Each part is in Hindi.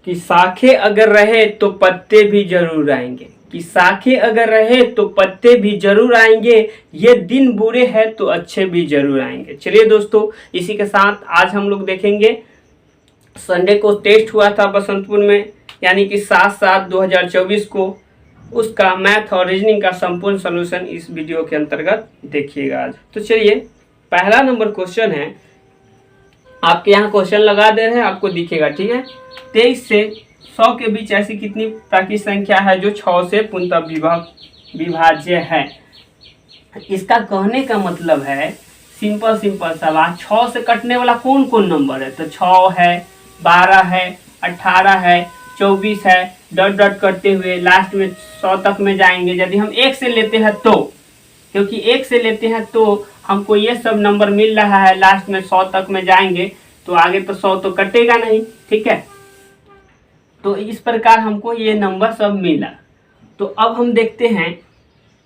कि शाखे अगर रहे तो पत्ते भी जरूर आएंगे, कि शाखे अगर रहे तो पत्ते भी जरूर आएंगे, ये दिन बुरे हैं तो अच्छे भी जरूर आएंगे। चलिए दोस्तों, इसी के साथ आज हम लोग देखेंगे, संडे को टेस्ट हुआ था बसंतपुर में, यानी कि 7/7/2024 को, उसका मैथ और रीजनिंग का संपूर्ण सॉल्यूशन इस वीडियो के अंतर्गत देखिएगा आज। तो चलिए, पहला नंबर क्वेश्चन है, आपके यहाँ क्वेश्चन लगा दे रहे हैं, आपको दिखेगा, ठीक है। 23 से 100 के बीच ऐसी कितनी प्राकृतिक संख्या है जो 6 से पूर्णतः विभाज्य है। इसका कहने का मतलब है, सिंपल सवाल, 6 से कटने वाला कौन कौन नंबर है। तो 6 है, 12 है, 18 है, 24 है, डॉट डॉट करते हुए लास्ट में 100 तक में जाएंगे। यदि हम 1 से लेते हैं तो, क्योंकि 1 से लेते हैं तो हमको ये सब नंबर मिल रहा है, लास्ट में 100 तक में जाएंगे तो आगे तो 100 तो कटेगा नहीं, ठीक है। तो इस प्रकार हमको ये नंबर सब मिला। तो अब हम देखते हैं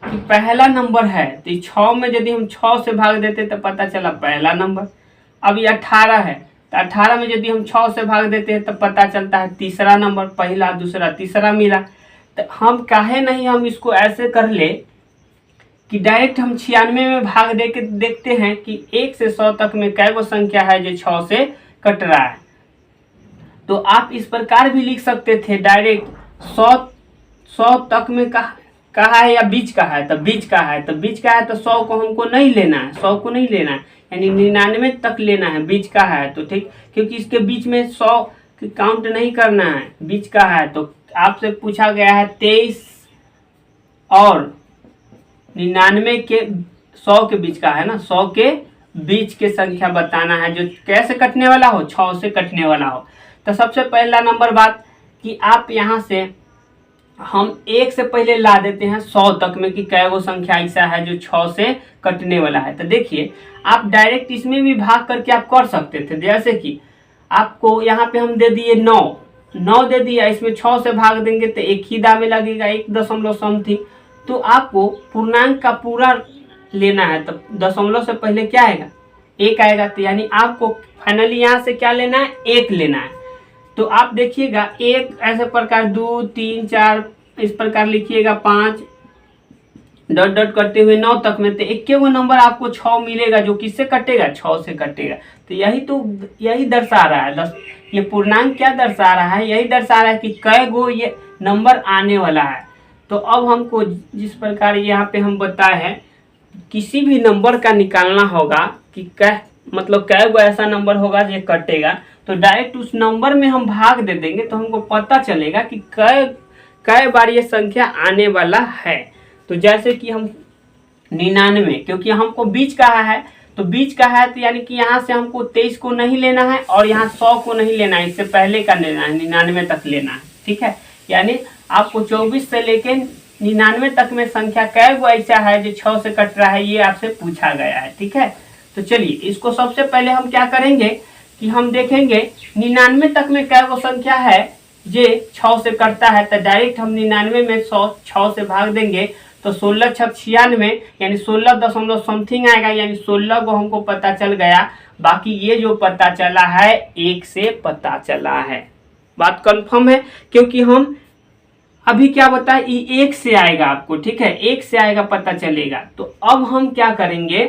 कि पहला नंबर है, तो 6 में यदि हम 6 से भाग देते तो पता चला पहला नंबर। अब ये 18 है, तो 18 में यदि हम 6 से भाग देते हैं तो पता चलता है तीसरा नंबर, पहला, दूसरा, तीसरा मिला। तो हम काहे नहीं हम इसको ऐसे कर ले कि डायरेक्ट हम 96 में भाग दे के देखते हैं कि 1 से 100 तक में कै गो संख्या है जो 6 से कट रहा है। तो आप इस प्रकार भी लिख सकते थे डायरेक्ट, 100 तक में कहा है या बीच का है, तो बीच का है, तो बीच का है तो 100 को हमको नहीं लेना है, 100 को नहीं लेना है, यानी 99 तक लेना है, बीच का है तो ठीक, क्योंकि इसके बीच में 100 काउंट नहीं करना है, बीच का है। तो आपसे पूछा गया है 23 और 99 के 100 के बीच का है ना, 100 के बीच के संख्या बताना है जो कैसे कटने वाला हो, 6 से कटने वाला हो। तो सबसे पहला नंबर बात कि आप यहाँ से हम 1 से पहले ला देते हैं 100 तक में कि कै गो संख्या ऐसा है जो 6 से कटने वाला है। तो देखिए, आप डायरेक्ट इसमें भी भाग करके आप कर सकते थे, जैसे कि आपको यहाँ पे हम दे दिए 9 दे दिया, इसमें 6 से भाग देंगे तो एक ही दामे लगेगा, 1 दशमलव समथिंग। तो आपको पूर्णांक का पूरा लेना है, तो दशमलव से पहले क्या आएगा, 1 आएगा, तो यानी आपको फाइनली यहाँ से क्या लेना है, 1 लेना है। तो आप देखिएगा 1 ऐसे प्रकार 2 3 4 इस प्रकार लिखिएगा, 5 डॉट डॉट करते हुए 9 तक में, तो एक वो नंबर आपको 6 मिलेगा जो किससे कटेगा, 6 से कटेगा। तो यही दर्शा रहा है, ये पूर्णांक क्या दर्शा रहा है, यही दर्शा रहा है कि कै गो ये नंबर आने वाला है। तो अब हमको जिस प्रकार यहाँ पे हम बताए हैं, किसी भी नंबर का निकालना होगा कि मतलब कै गो ऐसा नंबर होगा जो कटेगा, तो डायरेक्ट उस नंबर में हम भाग दे देंगे तो हमको पता चलेगा कि कै बार ये संख्या आने वाला है। तो जैसे कि हम 99, क्योंकि हमको बीच का है, तो बीच का है तो यानी कि यहाँ से हमको 23 को नहीं लेना है और यहाँ 100 को नहीं लेना है, इससे पहले का लेना है, 99 तक लेना है, ठीक है। यानी आपको 24 से लेके 99 तक में संख्या कै गो ऐसा है जो 6 से कट रहा है, ये आपसे पूछा गया है, ठीक है। तो चलिए, इसको सबसे पहले हम क्या करेंगे कि हम देखेंगे 99 तक में कै गो संख्या है जो 6 से कटता है। तो डायरेक्ट हम 99 में 6 से भाग देंगे तो 16 6 96, यानी 16 दशमलव समथिंग आएगा, यानी 16 को हमको पता चल गया। बाकी ये जो पता चला है 1 से पता चला है, बात कंफर्म है, क्योंकि हम अभी क्या बताए, 1 से आएगा आपको, ठीक है, 1 से आएगा पता चलेगा। तो अब हम क्या करेंगे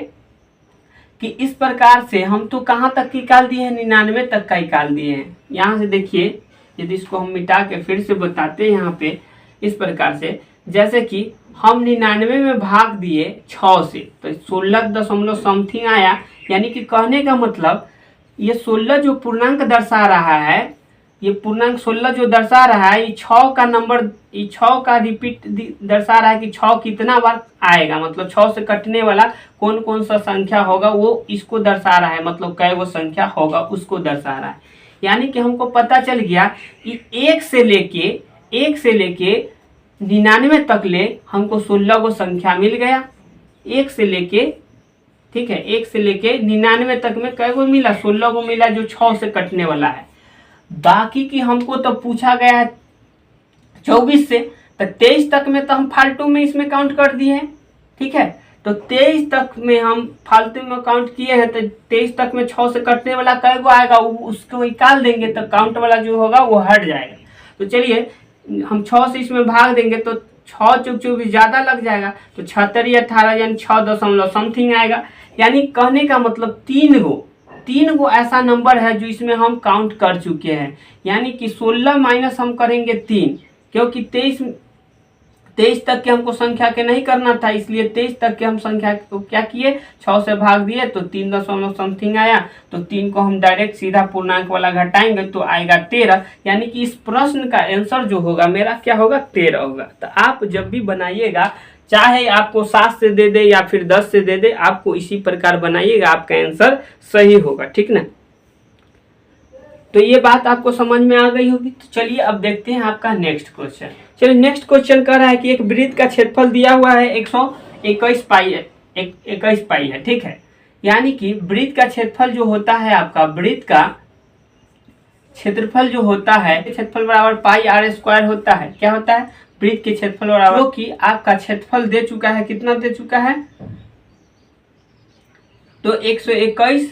कि इस प्रकार से हम तो कहाँ तक निकाल दिए हैं, 99 तक का निकाल दिए हैं। यहाँ से देखिए, यदि इसको हम मिटा के फिर से बताते हैं यहाँ पे इस प्रकार से, जैसे कि हम 99 में भाग दिए 6 से, तो 16 दशमलव समथिंग आया, यानी कि कहने का मतलब ये 16 जो पूर्णांक दर्शा रहा है, ये पूर्णांक 16 जो दर्शा रहा है, ये 6 का नंबर, ये 6 का रिपीट दर्शा रहा है कि 6 कितना बार आएगा, मतलब 6 से कटने वाला कौन कौन सा संख्या होगा वो इसको दर्शा रहा है, मतलब कै वो संख्या होगा उसको दर्शा रहा है। यानी कि हमको पता चल गया कि 1 से लेके 99 तक ले हमको 16 गो संख्या मिल गया, 1 से लेके, ठीक है, 1 से लेके 99 तक में कै गो मिला, 16 गो मिला जो 6 से कटने वाला है। बाकी की हमको तो पूछा गया है 24 से, तो 23 तक में तो हम फालतू में इसमें काउंट कर दिए हैं, ठीक है। तो 23 तक में हम फालतू में काउंट किए हैं, तो 23 तक में 6 से कटने वाला कै गो आएगा उसको निकाल देंगे तो काउंट वाला जो होगा वो हट जाएगा। तो चलिए हम 6 से इसमें भाग देंगे तो 6 चुक चुक भी ज़्यादा लग जाएगा, तो 76 18 यानी 6 दशमलव समथिंग आएगा। यानी कहने का मतलब 3 गो ऐसा नंबर है जो इसमें हम काउंट कर चुके हैं। यानी कि 16 माइनस हम करेंगे 3, क्योंकि 23 तक के हमको संख्या के नहीं करना था, इसलिए 23 तक के हम संख्या को क्या किए, 6 से भाग दिए तो 3 दशमलव समथिंग आया। तो 3 को हम डायरेक्ट सीधा पूर्णांक वाला घटाएंगे तो आएगा 13। यानी कि इस प्रश्न का आंसर जो होगा मेरा क्या होगा, 13 होगा। तो आप जब भी बनाइएगा, चाहे आपको 7 से दे दे या फिर 10 से दे दे, आपको इसी प्रकार बनाइएगा, आपका आंसर सही होगा। ठीक ना, तो ये बात आपको समझ में आ गई होगी। तो चलिए अब देखते हैं आपका नेक्स्ट क्वेश्चन। चलिए नेक्स्ट क्वेश्चन कह रहा है कि एक वृत्त का क्षेत्रफल दिया हुआ है 121 पाई है, 21 पाई है। ठीक है, यानी कि वृत्त का क्षेत्रफल जो होता है, आपका वृत्त का क्षेत्रफल जो होता है, क्षेत्रफल बराबर पाई आर स्क्वायर होता है। क्या होता है, वृत्त के क्षेत्रफल बराबर, जो कि आपका क्षेत्रफल दे चुका है, कितना दे चुका है, तो 121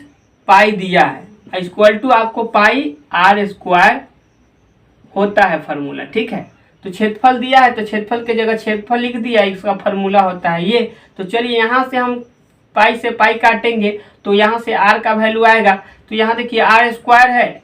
पाई दिया है, इक्वल टू आपको पाई आर स्क्वायर होता है फॉर्मूला। ठीक है, तो क्षेत्रफल दिया है तो क्षेत्रफल के जगह क्षेत्रफल लिख दिया, इसका फॉर्मूला होता है ये। तो चलिए यहाँ से हम पाई से पाई काटेंगे तो यहाँ से आर का वैल्यू आएगा। तो यहाँ देखिए आर स्क्वायर है,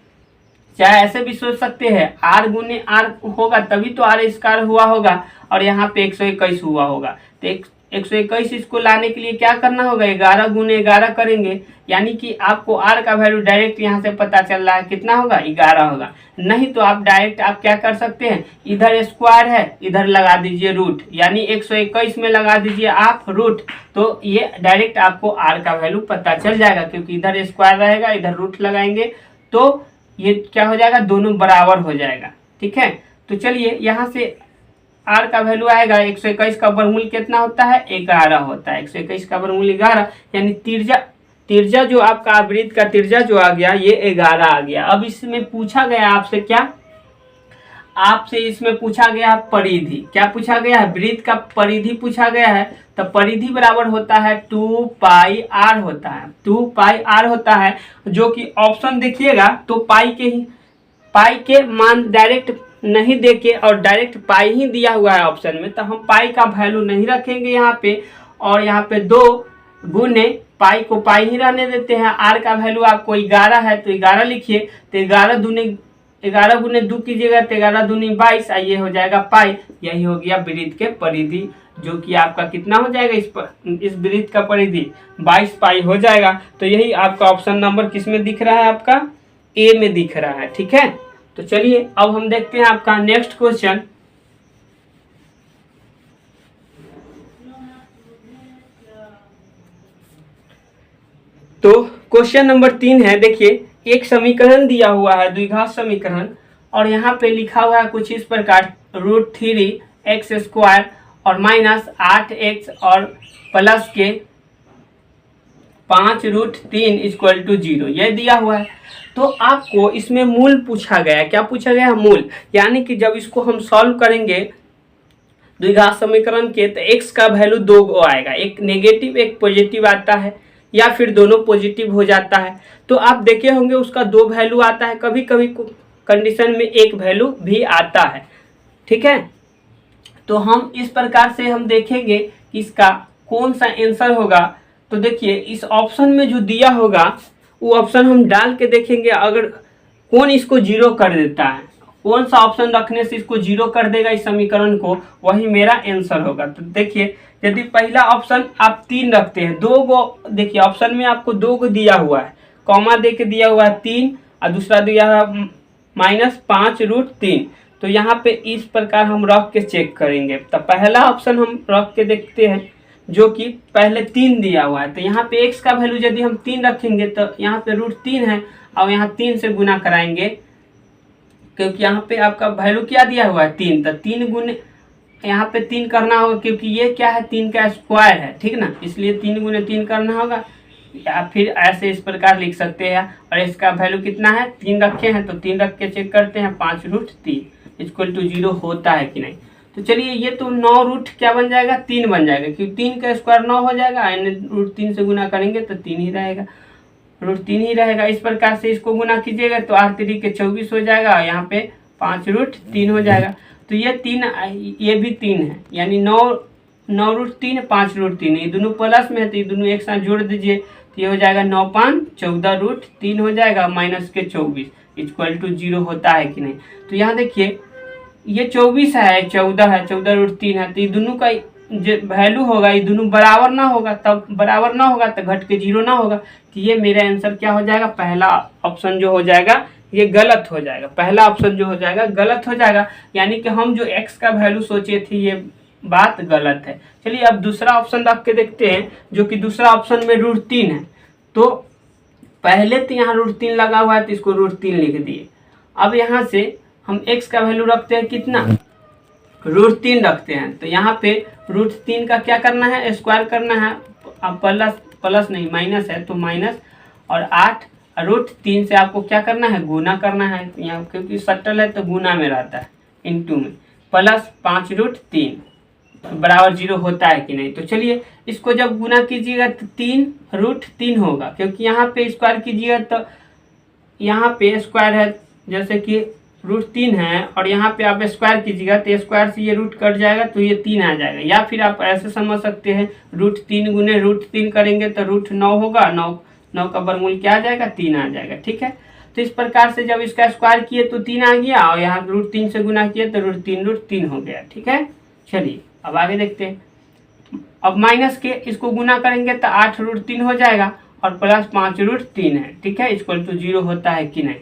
चाहे ऐसे भी सोच सकते हैं, आर गुने आर होगा तभी तो आर स्क्वायर हुआ होगा, और यहाँ पे 121 हुआ होगा। तो 121 इसको लाने के लिए क्या करना होगा, 11 गुने 11 करेंगे। यानी कि आपको आर का वैल्यू डायरेक्ट यहाँ से पता चल रहा है, कितना होगा, 11 होगा। नहीं तो आप डायरेक्ट आप क्या कर सकते हैं, इधर स्क्वायर है, इधर लगा दीजिए रूट, यानी 121 में लगा दीजिए आप रूट, तो ये डायरेक्ट आपको आर का वैल्यू पता चल जाएगा, क्योंकि इधर स्क्वायर रहेगा, इधर रूट लगाएंगे तो ये क्या हो जाएगा, दोनों बराबर हो जाएगा। ठीक है, तो चलिए यहाँ से आर का वैल्यू आएगा, 121 का वर्गमूल कितना होता है, 11 होता है। 121 का वर्गमूल 11, यानी तिरजा जो आपका वृत्त का तिरजा जो आ गया ये 11 आ गया। अब इसमें पूछा गया आपसे क्या, आपसे इसमें पूछा गया परिधि। क्या पूछा गया है, वृत्त का परिधि पूछा गया है। तो परिधि बराबर होता है 2 पाई आर होता है, 2 पाई आर होता है, जो कि ऑप्शन देखिएगा तो पाई के मान डायरेक्ट नहीं देके और डायरेक्ट पाई ही दिया हुआ है ऑप्शन में, तो हम पाई का वैल्यू नहीं रखेंगे यहाँ पे, और यहाँ पे 2 गुने पाई को पाई ही रहने देते हैं। आर का वैल्यू आपको 11 है तो 11 लिखिए, तो 11 गुने 2 कीजिएगा तो 11 दूनी 22, ये हो जाएगा पाई। यही हो गया वृत्त के परिधि, जो कि आपका कितना हो जाएगा, इस वृत्त का परिधि 22 पाई हो जाएगा। तो यही आपका ऑप्शन नंबर किस में दिख रहा है, आपका ए में दिख रहा है। ठीक है, तो चलिए अब हम देखते हैं आपका नेक्स्ट क्वेश्चन। तो क्वेश्चन नंबर 3 है, देखिए एक समीकरण दिया हुआ है, द्विघात समीकरण, और यहाँ पे लिखा हुआ है कुछ इस प्रकार, √3x² और माइनस 8x और प्लस के 5√3 = 0, यह दिया हुआ है। तो आपको इसमें मूल पूछा गया है। क्या पूछा गया है, मूल। यानी कि जब इसको हम सॉल्व करेंगे द्विघात समीकरण के, तो x का वैल्यू 2 आएगा, एक नेगेटिव एक पॉजिटिव आता है, या फिर दोनों पॉजिटिव हो जाता है। तो आप देखे होंगे उसका 2 वैल्यू आता है, कभी कभी कंडीशन में 1 वैल्यू भी आता है। ठीक है, तो हम इस प्रकार से हम देखेंगे कि इसका कौन सा आंसर होगा। तो देखिए इस ऑप्शन में जो दिया होगा वो ऑप्शन हम डाल के देखेंगे, अगर कौन इसको 0 कर देता है, कौन सा ऑप्शन रखने से इसको 0 कर देगा इस समीकरण को, वही मेरा आंसर होगा। तो देखिए यदि पहला ऑप्शन आप 3 रखते हैं, 2 गो देखिए ऑप्शन में आपको 2 गो दिया हुआ है, कॉमा दे के दिया हुआ है 3, और दूसरा दिया हुआ -5√3। तो यहाँ पे इस प्रकार हम रख के चेक करेंगे। तो पहला ऑप्शन हम रख के देखते हैं, जो कि पहले 3 दिया हुआ है। तो यहाँ पे x का वैल्यू यदि हम 3 रखेंगे तो यहाँ पे √3 है, और यहाँ 3 से गुना कराएंगे, क्योंकि यहाँ पे आपका वैल्यू क्या दिया हुआ है 3, तो 3 गुने यहाँ पे 3 करना होगा, क्योंकि ये क्या है 3 का स्क्वायर है, ठीक ना, इसलिए 3 गुने 3 करना होगा। या फिर ऐसे इस प्रकार लिख सकते हैं, और इसका वैल्यू कितना है 3 रखे हैं, तो 3 रख के चेक करते हैं, 5√3 = 0 होता है कि नहीं। तो चलिए ये तो 9 रूट क्या बन जाएगा 3 बन जाएगा, क्योंकि 3 का स्क्वायर 9 हो जाएगा, यानी रूट 3 से गुना करेंगे तो 3 ही रहेगा, रूट 3 ही रहेगा। इस प्रकार से इसको गुना कीजिएगा तो 8 3 के 24 हो जाएगा, यहाँ पे 5 रूट 3 हो जाएगा। तो ये 3 ये भी 3 है, यानी 9 रूट 3 5 रूट 3, ये दोनों प्लस में है तो ये दोनों एक साथ जोड़ दीजिए तो ये हो जाएगा 9 5 14 रूट 3 हो जाएगा, माइनस के 24 इक्वल टू 0 होता है कि नहीं। तो यहाँ देखिए ये 24 है, 14 है, 14 रूट 3 है, तो ये दोनों का जो वैल्यू होगा ये दोनों बराबर ना होगा, तब बराबर ना होगा तो घट के 0 ना होगा। तो ये मेरा आंसर क्या हो जाएगा, पहला ऑप्शन जो हो जाएगा ये गलत हो जाएगा, पहला ऑप्शन जो हो जाएगा गलत हो जाएगा, यानी कि हम जो x का वैल्यू सोचे थे ये बात गलत है। चलिए अब दूसरा ऑप्शन रख के देखते हैं, जो कि दूसरा ऑप्शन में रूट 3 है। तो पहले तो यहाँ रूट 3 लगा हुआ है तो इसको रूट 3 लिख दिए। अब यहाँ से हम x का वैल्यू रखते हैं कितना, रूट 3 रखते हैं। तो यहाँ पे रूट 3 का क्या करना है, स्क्वायर करना है, अब प्लस नहीं माइनस है तो माइनस, और 8 रूट 3 से आपको क्या करना है, गुना करना है, यहाँ क्योंकि सटल है तो गुना में रहता है, इनटू में, प्लस 5 रूट 3 बराबर 0 होता है कि नहीं। तो चलिए इसको जब गुना कीजिएगा तो 3 रूट 3 होगा, क्योंकि यहाँ पे स्क्वायर कीजिएगा तो यहाँ पे स्क्वायर है, जैसे कि रूट 3 है और यहाँ पे आप स्क्वायर कीजिएगा तो स्क्वायर से ये रूट कट जाएगा तो ये 3 आ जाएगा, या फिर आप ऐसे समझ सकते हैं रूट 3 गुने रूट 3 करेंगे तो रूट 9 होगा, 9 का वर्गमूल क्या आ जाएगा, 3 आ जाएगा, ठीक है। तो इस प्रकार से जब इसका स्क्वायर किए तो 3 आ गया, और यहाँ रूट 3 से गुना किए तो रूट 3 हो गया, ठीक है। चलिए अब आगे देखते हैं। अब माइनस के इसको गुना करेंगे तो 8 रूट 3 हो जाएगा, और प्लस 5 रूट 3 है, ठीक है, इक्वल टू 0 होता है कि नहीं।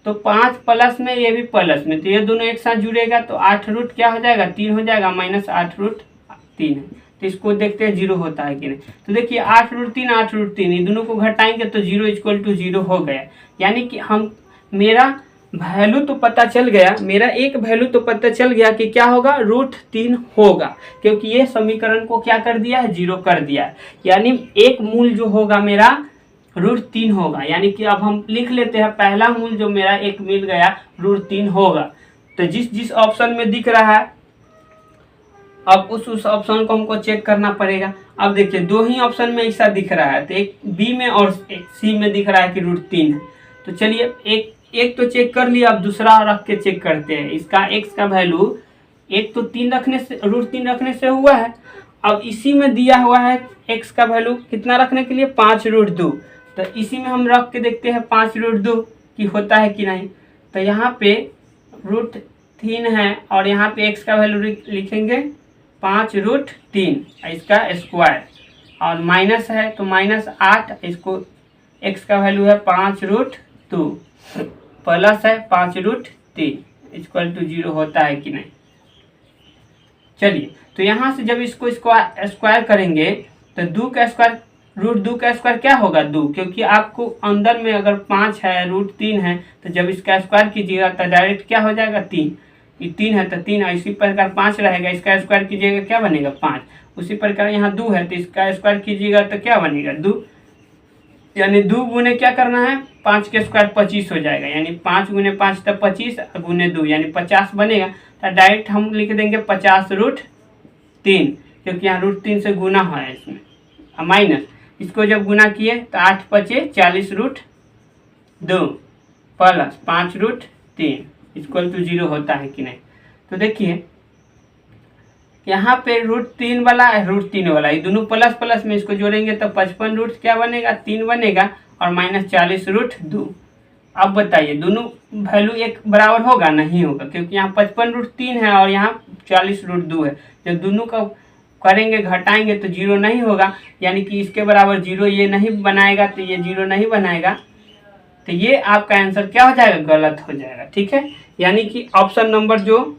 तो 5 प्लस में ये भी प्लस में, तो ये दोनों एक साथ जुड़ेगा तो 8 रूट क्या हो जाएगा, 3 हो जाएगा, माइनस 8 रूट 3 है, तो इसको देखते हैं 0 होता है कि नहीं। तो देखिए 8 रूट 3 8 रूट 3 ये दोनों को घटाएंगे तो 0 इक्वल टू 0 हो गया, यानी कि हम मेरा वैल्यू तो पता चल गया, मेरा एक वैल्यू तो पता चल गया कि क्या होगा, रूट 3 होगा, क्योंकि ये समीकरण को क्या कर दिया है, 0 कर दिया है, यानी एक मूल जो होगा मेरा रूट 3 होगा। यानी कि अब हम लिख लेते हैं पहला मूल जो मेरा एक मिल गया रूट 3 होगा। तो जिस ऑप्शन में दिख रहा है अब उस ऑप्शन को हमको चेक करना पड़ेगा। अब देखिए दो ही ऑप्शन में ऐसा दिख रहा है, तो एक बी में और एक सी में दिख रहा है कि रूट 3 है। तो चलिए एक तो चेक कर लिया, अब दूसरा रख के चेक करते हैं। इसका एक्स का वैल्यू एक तो 3 रखने से रूट 3 रखने से हुआ है, अब इसी में दिया हुआ है एक्स का वैल्यू कितना रखने के लिए, 5 रूट 2। तो इसी में हम रख के देखते हैं 5 रूट 2 की होता है कि नहीं। तो यहाँ पे रूट 3 है और यहाँ पे एक्स का वैल्यू लिखेंगे 5 रूट 3 इसका स्क्वायर, और माइनस है तो माइनस 8, इसको एक्स का वैल्यू है 5 रूट 2 प्लस है 5 रूट 3 इक्वल टू 0 होता है कि नहीं। चलिए तो यहाँ से जब इसको स्क्वायर करेंगे तो 2 का स्क्वायर रूट 2 का स्क्वायर क्या होगा 2, क्योंकि आपको अंदर में अगर 5 है रूट 3 है तो जब इसका स्क्वायर कीजिएगा तो डायरेक्ट क्या हो जाएगा 3, ये 3 है तो 3, इसी प्रकार 5 रहेगा, इसका स्क्वायर कीजिएगा क्या बनेगा 5। उसी प्रकार यहाँ 2 है तो इसका स्क्वायर कीजिएगा तो क्या बनेगा 2, यानी 2 गुने क्या करना है 5 के स्क्वायर 25 हो जाएगा, यानी 5 गुने 5 तो 25 गुने 2 यानी 50 बनेगा। तो डायरेक्ट हम लिख देंगे 50 रूट 3, क्योंकि यहाँ रूट 3 से गुना है इसमें, माइनस इसको जब गुना किए तो 8 5 40 root 2 plus 5 root 3 equal to 0 होता है कि नहीं। तो देखिए यहाँ पे रूट 3 वाला है रूट 3 वाला, ये दोनों प्लस प्लस में इसको जोड़ेंगे तो 55 रूट क्या बनेगा 3 बनेगा, और माइनस 40 रूट 2। अब बताइए दोनों वैल्यू एक बराबर होगा, नहीं होगा, क्योंकि यहाँ 55 रूट 3 है और यहाँ 40 रूट 2 है। जब दोनों का करेंगे घटाएंगे तो 0 नहीं होगा, यानी कि इसके बराबर 0 ये नहीं बनाएगा, तो ये 0 नहीं बनाएगा, तो ये आपका आंसर क्या हो जाएगा, गलत हो जाएगा, ठीक है। यानी कि ऑप्शन नंबर जो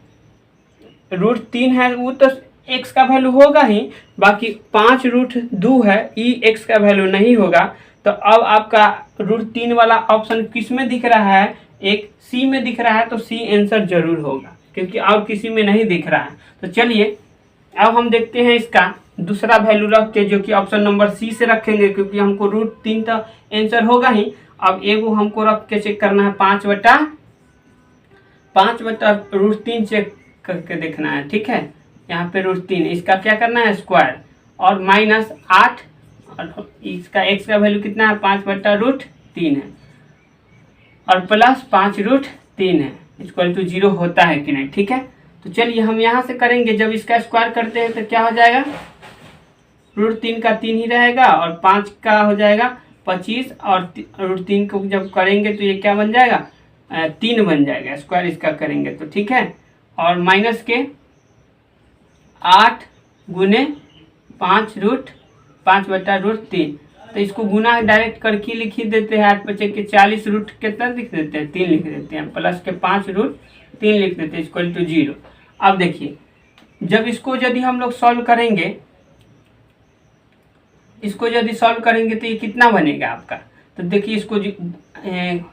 रूट 3 है वो तो एक्स का वैल्यू होगा ही, बाकी 5 रूट 2 है ई एक्स का वैल्यू नहीं होगा। तो अब आपका रूट 3 वाला ऑप्शन किस में दिख रहा है, एक सी में दिख रहा है, तो सी आंसर जरूर होगा, क्योंकि और किसी में नहीं दिख रहा है। तो चलिए अब हम देखते हैं इसका दूसरा वैल्यू रख के, जो कि ऑप्शन नंबर सी से रखेंगे, क्योंकि हमको रूट 3 तो आंसर होगा ही। अब एगो हमको रख के चेक करना है 5 बटा रूट 3 चेक करके देखना है, ठीक है। यहाँ पे √3, इसका क्या करना है स्क्वायर, और माइनस 8, और इसका x का वैल्यू कितना है 5/√3 है, और प्लस 5√3 है, इक्वल टू 0 होता है कि नहीं। ठीक है, तो चलिए हम यहाँ से करेंगे, जब इसका स्क्वायर करते हैं तो क्या हो जाएगा, √3 का 3 ही रहेगा, और 5 का हो जाएगा 25, और √3 को जब करेंगे तो ये क्या बन जाएगा 3 बन जाएगा, स्क्वायर इसका करेंगे तो। ठीक है, और माइनस के 8 गुने 5/√3, तो इसको गुना डायरेक्ट करके लिख ही देते हैं, 8 बचे के 40, रूट कितना लिख देते हैं 3 लिख देते हैं, प्लस के 5√3 लिख देते हैं, इक्वल टू 0। अब देखिए जब इसको यदि हम लोग सॉल्व करेंगे, इसको यदि सॉल्व करेंगे तो ये कितना बनेगा आपका, तो देखिए इसको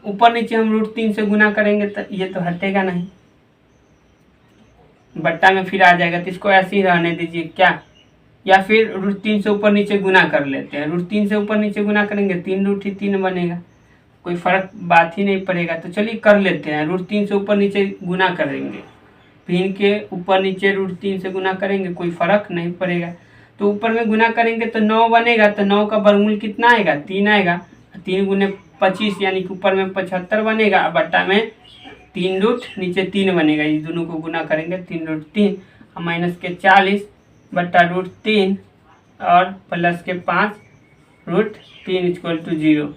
ऊपर नीचे हम √3 से गुना करेंगे तो ये तो हटेगा नहीं, बट्टा में फिर आ जाएगा, तो इसको ऐसे ही रहने दीजिए क्या, या फिर √3 से ऊपर नीचे गुना कर लेते हैं, √3 से ऊपर नीचे गुना करेंगे 3√3 बनेगा, कोई फर्क बात ही नहीं पड़ेगा। तो चलिए कर लेते हैं, √3 से ऊपर नीचे गुना करेंगे, फिर के ऊपर नीचे √3 से गुना करेंगे, कोई फर्क नहीं पड़ेगा। तो ऊपर में गुना करेंगे तो 9 बनेगा, तो 9 का वर्गमूल कितना आएगा 3 आएगा, 3 गुने 25 यानी कि ऊपर में 75 बनेगा, बट्टा में 3 रूट नीचे 3 बनेगा, इस दोनों को गुना करेंगे 3√3, माइनस के 40 बट्टा √3 और प्लस के 5√3 इक्वल टू 0।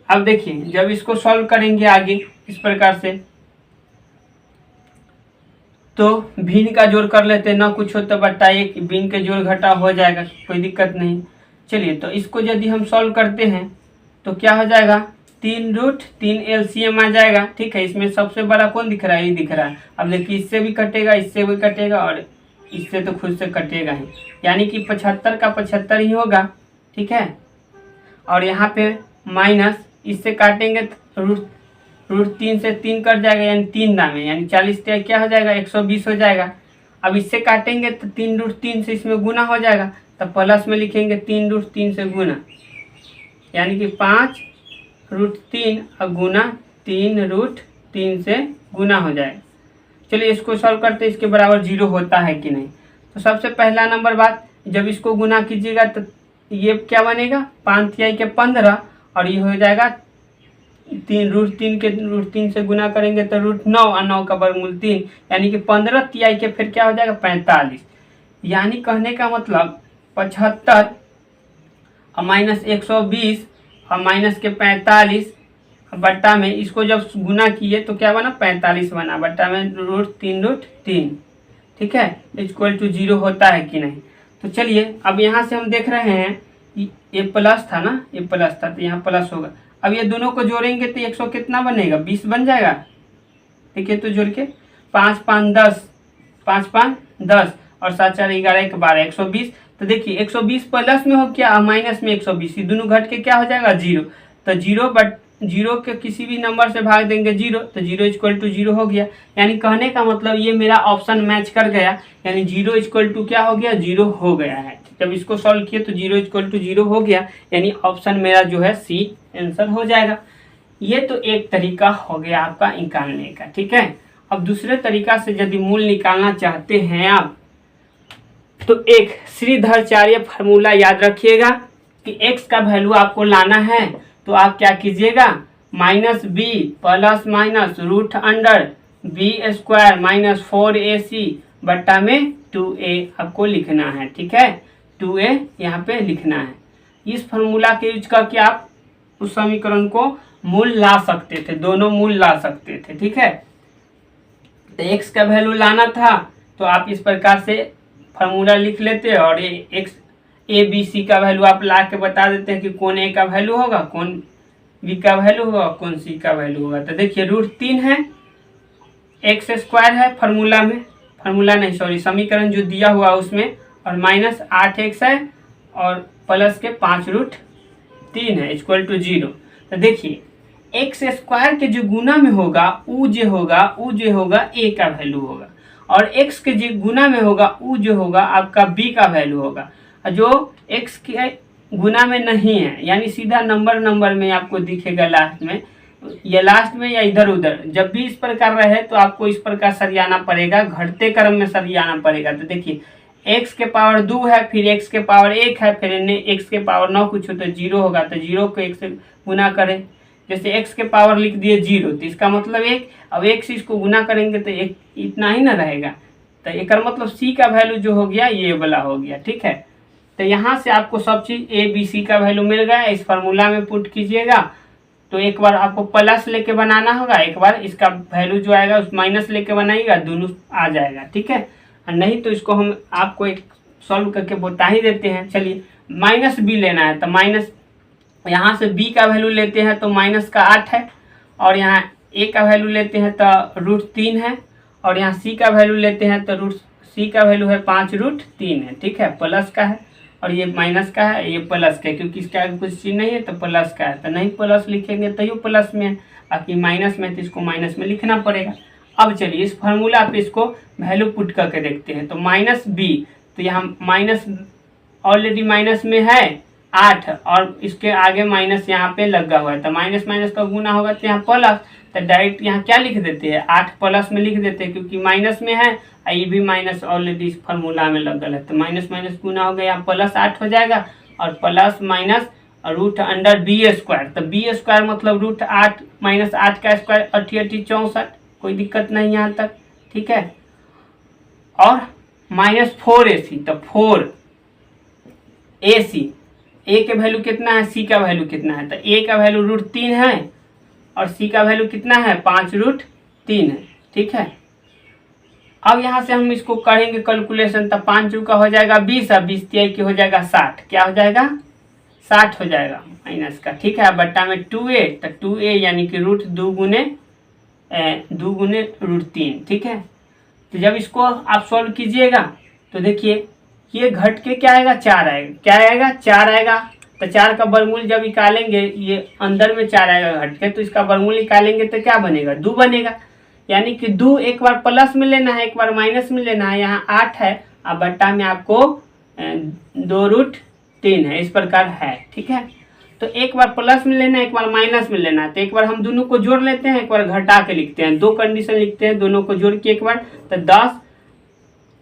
अब देखिए जब इसको सॉल्व करेंगे आगे इस प्रकार से, तो भिन्न का जोड़ कर लेते हैं, ना कुछ हो तो बट्टा 1, भिन्न के जोड़ घटा हो जाएगा, कोई दिक्कत नहीं। चलिए तो इसको यदि हम सॉल्व करते हैं तो क्या हो जाएगा 3√3 एलसीएम आ जाएगा। ठीक है, इसमें सबसे बड़ा कौन दिख रहा है, ये दिख रहा है। अब देखिए इससे भी कटेगा, इससे भी कटेगा, और इससे तो खुद से कटेगा ही, यानी कि 75 का 75 ही होगा। ठीक है, और यहाँ पे माइनस इससे काटेंगे तो √3 से 3 कट जाएगा, यानी 3 दामे, यानी 40 क्या हो जाएगा 120 हो जाएगा। अब इससे काटेंगे तो 3√3 से इसमें गुना हो जाएगा, तब प्लस में लिखेंगे 3√3 से गुना, यानी कि 5√3 और गुना 3√3 से गुना हो जाएगा। चलिए इसको सॉल्व करते हैं, इसके बराबर 0 होता है कि नहीं। तो सबसे पहला नंबर बात, जब इसको गुना कीजिएगा तो ये क्या बनेगा 5 के 15, और ये हो जाएगा √3 से गुना करेंगे तो √9 और 9 का वर्गमूल 3, यानी कि 15 तिहाई के फिर क्या हो जाएगा 45, यानी कहने का मतलब 75 और माइनस 120 और माइनस के 45 बट्टा में इसको जब गुना किए तो क्या बना 45 बना, बट्टा में √3। ठीक है, इक्वल टू 0 होता है कि नहीं। तो चलिए अब यहाँ से हम देख रहे हैं ये प्लस था ना, ये प्लस था तो यहाँ प्लस होगा। अब ये दोनों को जोड़ेंगे तो 100 कितना बनेगा 20 बन जाएगा। देखिए तो जोड़ के 5 5 10, 5 5 10 और 7 4 11 1 12 120। तो देखिए 120 प्लस में हो क्या माइनस में 120, ये दोनों घट के क्या हो जाएगा 0। तो 0 बट 0 के किसी भी नंबर से भाग देंगे 0, तो 0 इक्वल टू 0 हो गया। यानी कहने का मतलब ये मेरा ऑप्शन मैच कर गया, यानी 0 इक्वल टू क्या हो गया 0 हो गया है। जब इसको सॉल्व किए तो 0 इक्वल टू 0 हो गया, यानी ऑप्शन मेरा जो है सी आंसर हो जाएगा। ये तो एक तरीका हो गया आपका निकालने का। ठीक है, अब दूसरे तरीका से यदि मूल निकालना चाहते हैं आप, तो एक श्रीधराचार्य फार्मूला याद रखिएगा कि x का वैल्यू आपको लाना है, तो आप क्या कीजिएगा -b plus minus √b² minus 4ac बट्टा में 2a आपको लिखना है। ठीक है, 2a यहाँ पे लिखना है। इस फार्मूला के यूज करके आप उस समीकरण को मूल ला सकते थे, दोनों मूल ला सकते थे। ठीक है, तो x का वैल्यू लाना था तो आप इस प्रकार से फार्मूला लिख लेते, और x a b c का वैल्यू आप ला के बता देते हैं कि कौन a का वैल्यू होगा, कौन b का वैल्यू होगा, कौन c का वैल्यू होगा। तो देखिए √3 है, x² है फार्मूला में, फार्मूला नहीं सॉरी समीकरण जो दिया हुआ उसमें, और माइनस 8x है और प्लस के 5√3 है इक्वल टू 0। तो देखिए x² के जो गुना में होगा उ जो होगा a का वैल्यू होगा, और x के जो गुना में होगा उ जो होगा आपका b का वैल्यू होगा। जो x के गुना में नहीं है, यानी सीधा नंबर में आपको दिखेगा लास्ट में, ये लास्ट में या इधर उधर, जब भी इस प्रकार रहे तो आपको इस प्रकार सरियाना पड़ेगा, घटते क्रम में सरियाना पड़ेगा। तो देखिए x के पावर 2 है, फिर x के पावर 1 है, फिर x के पावर 9 कुछ हो तो 0 होगा, तो 0 को 1 से गुना करें। जैसे x के पावर लिख दिए 0 तो इसका मतलब 1, अब 1 से इसको गुना करेंगे तो एक इतना ही ना रहेगा, तो एक मतलब c का वैल्यू जो हो गया ये वाला हो गया। ठीक है, तो यहाँ से आपको सब चीज़ a b c का वैल्यू मिल गया, इस फार्मूला में पुट कीजिएगा। तो एक बार आपको प्लस लेके बनाना होगा, एक बार इसका वैल्यू जो आएगा उस माइनस लेके बनाइएगा, दोनों आ जाएगा। ठीक है, और नहीं तो इसको हम आपको एक सॉल्व करके बता ही देते हैं। चलिए माइनस बी लेना है, तो माइनस यहाँ से बी का वैल्यू लेते हैं तो माइनस का 8 है, और यहाँ ए का वैल्यू लेते हैं तो √3 है, और यहाँ सी का वैल्यू लेते हैं तो सी का वैल्यू है 5√3 है। ठीक है, प्लस का है और ये माइनस का है, ये प्लस का है, क्योंकि इसका आगे कुछ चीज़ नहीं है तो प्लस का है, तो नहीं प्लस लिखेंगे तो ये प्लस में है, बाकी माइनस में तो इसको माइनस में लिखना पड़ेगा। अब चलिए इस फार्मूला पे इसको वैल्यू पुट करके देखते हैं। तो माइनस बी, तो यहाँ माइनस ऑलरेडी माइनस में है 8 और इसके आगे माइनस यहाँ पे लगा हुआ है, तो माइनस माइनस का गुना होगा तो यहाँ प्लस, तो डायरेक्ट यहाँ क्या लिख देते हैं 8 प्लस में लिख देते हैं, क्योंकि माइनस में है, ये भी माइनस ऑलरेडी इस फार्मूला में लगल है, तो माइनस माइनस गुना हो गया, यहाँ प्लस 8 हो जाएगा, और प्लस माइनस √b², तो b² मतलब √8 माइनस 8 का स्क्वायर 8 8 64, कोई दिक्कत नहीं यहाँ तक। ठीक है, और -4ac, तो 4ac, a के वैल्यू कितना है, c का वैल्यू कितना है, तो a का वैल्यू √3 है और c का वैल्यू कितना है 5√3 है। ठीक है, अब यहाँ से हम इसको करेंगे कैलकुलेशन, तो 5 चौका हो जाएगा 20 और 20 की हो जाएगा 60, क्या हो जाएगा 60 हो जाएगा माइनस का। ठीक है, बट्टा में 2a, तो 2a यानी कि √2 गुने √3। ठीक है, तो जब इसको आप सॉल्व कीजिएगा तो देखिए ये घट के क्या आएगा 4 आएगा, क्या आएगा 4 आएगा, तो 4 का वर्गमूल जब निकालेंगे ये अंदर में 4 आएगा घट के, तो इसका वर्गमूल निकालेंगे तो क्या बनेगा 2 बनेगा, यानी कि 2 एक बार प्लस में लेना है एक बार माइनस में लेना है। यहाँ 8 है और बट्टा में आपको 2√3 है, इस प्रकार है। ठीक है, तो एक बार प्लस में लेना है एक बार माइनस में लेना है, तो एक बार हम दोनों को जोड़ लेते हैं, एक बार घटा के लिखते हैं, 2 कंडीशन लिखते हैं, दोनों को जोड़ के एक बार, तो 10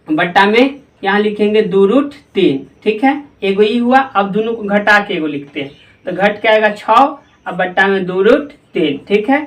बट्टा में यहाँ लिखेंगे 2√3। ठीक है, एगो ये हुआ, अब दोनों को घटा के एगो लिखते हैं, तो घट के आएगा 6 अब बट्टा में 2√3। ठीक है,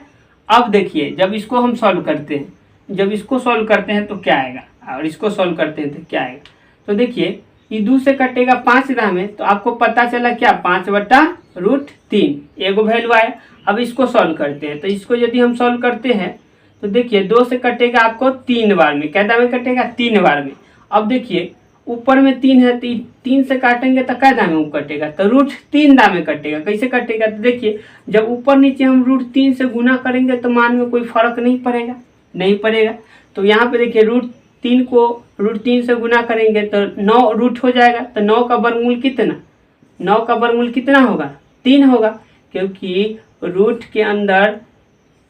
अब देखिए जब इसको हम सॉल्व करते हैं, जब इसको सॉल्व करते हैं तो क्या आएगा और इसको सॉल्व करते हैं तो क्या आएगा, तो देखिए ये 2 से कटेगा 5 में, तो आपको पता चला क्या 5/√3 एगो वैल्यू आया। अब इसको सॉल्व करते हैं, तो इसको यदि हम सॉल्व करते हैं तो देखिए 2 से कटेगा आपको 3 बार में, क्या दाम में कटेगा 3 बार में। अब देखिए ऊपर में 3 है तो 3 से काटेंगे तो क्या दाम में कटेगा, तो √3 दाम में कटेगा। कैसे कटेगा, तो देखिए जब ऊपर नीचे हम √3 से गुना करेंगे तो मान में कोई फर्क नहीं पड़ेगा, नहीं पड़ेगा। तो यहाँ पे देखिए √3 को √3 से गुना करेंगे तो 9 रूट हो जाएगा, तो 9 का वर्गमूल कितना, 9 का वर्गमूल कितना होगा 3 होगा, क्योंकि रूट के अंदर